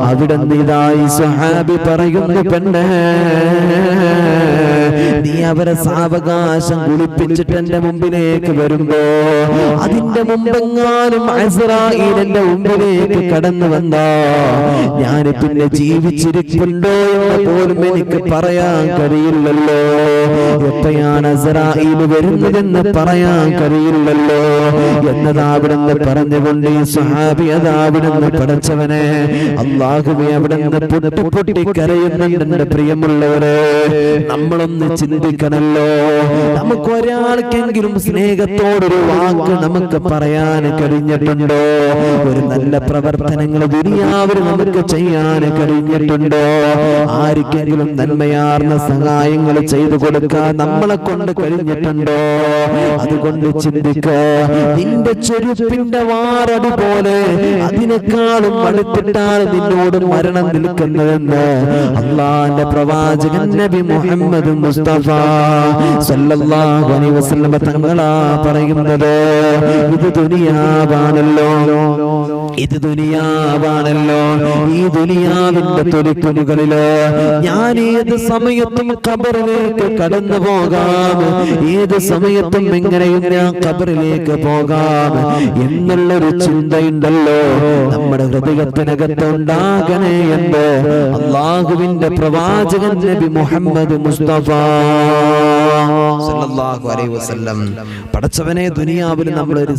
അവിടെ ഇതായി സ്വഹാബി പറയുന്നു, പെണ്ണേ, നീ അവരെ സാവകാശം കുളിപ്പിച്ചിട്ട് എന്റെ മുമ്പിലേക്ക് വരുമ്പോ അതിന്റെ മുമ്പെങ്ങാനും അസ്റായീൽ എന്റെ മുമ്പിലേക്ക് കടന്നു വന്നാ ഞാൻ പിന്നെ ജീവിച്ചിരിക്കുന്നുണ്ടോ എന്ന് പോലും എനിക്ക് പറയാൻ കഴിയില്ലല്ലോ. എപ്പോഴാണ് അസ്റായീൽ വരുന്നതെന്ന് പറയാൻ കഴിയില്ലല്ലോ എന്നതാവിടെന്ന് പറഞ്ഞുകൊണ്ട് ഈ സ്വഹാബി അതാവിടെന്ന് പടച്ചവനെ അല്ലാഹുവേ അവിടെന്ന് പൊട്ടി പൊട്ടി കരയുന്നുണ്ട്. എന്റെ പ്രിയമുള്ളവരെ, നമ്മളൊന്ന് ചിന്തിക്കണല്ലോ, നമുക്ക് ഒരാൾക്കെങ്കിലും സ്നേഹത്തോടൊരു വാക്ക് നമുക്ക് പറയാൻ കഴിഞ്ഞിട്ടുണ്ടോ? ഒരു നല്ല പ്രവർത്തനങ്ങൾ ദുനിയാവിൽ നമുക്ക് ചെയ്യാൻ കഴിഞ്ഞിട്ടുണ്ടോ? ആർക്കെങ്കിലും നന്മയാർന്ന സഹായങ്ങൾ ചെയ്തു കൊടുക്കാൻ നമ്മളെ കൊണ്ട് കഴിഞ്ഞിട്ടുണ്ടോ? അതുകൊണ്ട് ചിന്തിക്ക, നിന്റെ ചെരുപ്പിന്റെ വാറടി പോലെ അതിനേക്കാളും അടുത്തിട്ടാണ് നിന്നോട് മരണം നിൽക്കുന്നതെന്ന് അല്ലാഹുവിന്റെ പ്രവാചകൻ നബി മുഹമ്മദ് മുസ്തഫ സല്ലല്ലാഹു അലൈഹി വസല്ലം തങ്ങളാ പറയുന്നത്. ഇത് ദുനിയാവാണല്ലോ, ഇത് ദുനിയാവാണല്ലോ. ഈ ദുനിയാവിന്റെ തൊലിക്കുനുകളില് ഞാൻ ഏത് സമയത്തും ഖബറിലേക്ക് കടന്നു പോകാം, ഏത് സമയത്തും എങ്ങനെയും ഞാൻ ഖബറിലേക്ക് പോകാം എന്നുള്ളൊരു ചിന്തയുണ്ടല്ലോ നമ്മുടെ ഹൃദയത്തിനകത്തുണ്ടാകണേ എന്ന് അല്ലാഹുവിന്റെ പ്രവാചകൻ നബി മുഹമ്മദ് മുസ്തഫ സല്ലല്ലാഹു അലൈഹി വസല്ലം. പടച്ചവനെ, ദുനിയാവിൽ നമ്മളൊരു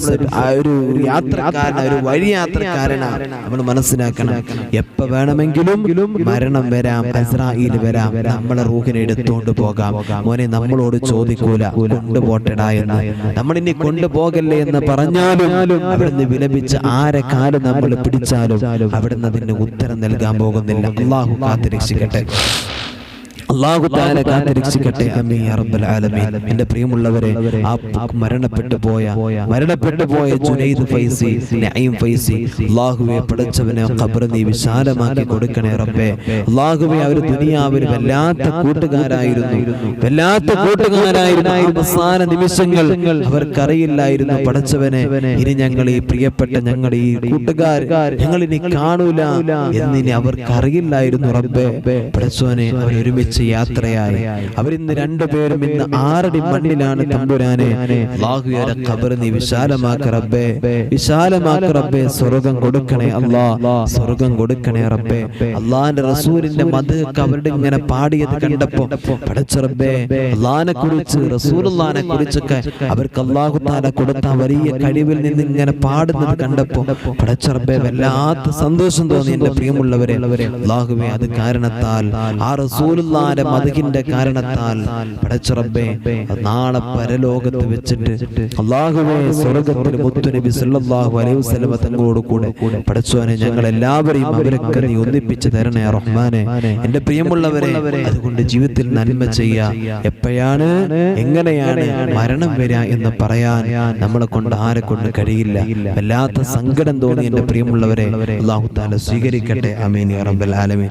യാത്രക്കാരനാണ്, ഒരു വഴി യാത്രക്കാരനാണ്. നമ്മൾ മനസ്സിലാക്കണം, എപ്പോ വേണമെങ്കിലും മരണം വരാം, അസ്റായീൽ വരാം, നമ്മളെ റൂഹിനെ എടുത്തുകൊണ്ട് പോകാം. മോനെ, നമ്മളോട് ചോദിക്കൂല കൊണ്ടുപോട്ടടാ എന്ന്. നമ്മളിനി കൊണ്ടുപോകല്ലേ എന്ന് പറഞ്ഞാലും അവിടുന്ന് വിലപിച്ച് ആരെ കാലം നമ്മൾ പിടിച്ചാലും അവിടുന്ന് അതിന് ഉത്തരം നൽകാൻ പോകുന്നില്ല. അല്ലാഹു കാത്തുരക്ഷിക്കട്ടെ, അല്ലാഹു തആല കാത്തുരക്ഷിക്കട്ടെ. ആമീൻ യാ റബ്ബൽ ആലമീൻ. എൻ്റെ പ്രിയമുള്ളവരെ, ആ മരണപ്പെട്ടു പോയ ജുനൈദ് ഫൈസി, നഈം ഫൈസി, അല്ലാഹുവേ പടച്ചവനെ ഖബർ നീ വിശാലമാക്കി കൊടുക്കണേ റബ്ബേ. അല്ലാഹുവേ, അവർ ദുനിയാവിൽ വല്ലാത്ത കൂട്ടുകാരായിരുന്നു. അവസാന നിമിഷങ്ങൾ അവർക്കറിയില്ലായിരുന്നു, പടച്ചവനെ ഇനി ഞങ്ങൾ ഈ പ്രിയപ്പെട്ട ഞങ്ങൾ ഈ കൂട്ടുകാർ ഞങ്ങൾ ഇനി കാണൂല എന്നിനി അവർക്കറിയില്ലായിരുന്നു റബ്ബേ. പടച്ചവനെ, അവർ ഒരുമിച്ച് ഒരുമിച്ച് യാത്രയായി. അവരിന്ന് രണ്ടുപേരും ഇന്ന് 6 അടി മണ്ണിലാണ്. തമ്പുരാനെ അല്ലാഹുവിന്റെ ഖബർ നീ വിശാലമാക്ക റബ്ബേ, വിശാലമാക്ക റബ്ബേ. സ്വർഗ്ഗം കൊടുക്കണേ അല്ലാ, സ്വർഗ്ഗം കൊടുക്കണേ റബ്ബേ. അല്ലാഹുവിന്റെ റസൂലിന്റെ മദ്ഹ് അവരുടെ ഇങ്ങനെ പാടിയത് കണ്ടപ്പോൾ പടച്ച റബ്ബേ, അല്ലാഹുവിനെ കുറിച്ച് റസൂലുള്ളാഹിനെ കുറിച്ചൊക്കെ അവർക്ക് അല്ലാഹു തആല കൊടുത്ത വലിയ കഴിവിൽ നിന്ന് ഇങ്ങനെ പാടുന്നത് കണ്ടപ്പോൾ പടച്ച റബ്ബേ വല്ലാത്ത സന്തോഷം തോന്നി. എൻ്റെ പ്രിയമുള്ളവരെ, അല്ലാഹുവേ അത് കാരണത്താൽ, ആ റസൂലുള്ളാഹിന്റെ മദ്ഹിന്റെ കാരണത്താൽ പടച്ച റബ്ബേ നാളെ പരലോകത്ത് വെച്ചിട്ട് അല്ലാഹുവേ സ്വർഗ്ഗത്തിൽ മുത്തുനബി സല്ലല്ലാഹു അലൈഹി വസല്ലം തങ്ങളോട് കൂടെ പടച്ചോനെ ഞങ്ങൾ എല്ലാവരെയും അവരൊക്കെ നീ ഒന്നിപ്പിച്ച് തരണേ റഹ്മാനെ. എൻ്റെ പ്രിയമുള്ളവരെ, അതുകൊണ്ട് ജീവിതത്തിൽ നന്മ ചെയ്യാ. എപ്പോഴാണ് എങ്ങനെയാണ് മരണം വരിക എന്ന് പറയാൻ നമ്മളെ കൊണ്ട് ആരെ കൊണ്ട് കഴിയില്ല. വല്ലാത്ത സങ്കടം തോന്നി എൻ്റെ പ്രിയമുള്ളവരെ. അല്ലാഹു തആല സ്വീകരിക്കട്ടെ. ആമീൻ യാ റബ്ബൽ ആലമീൻ.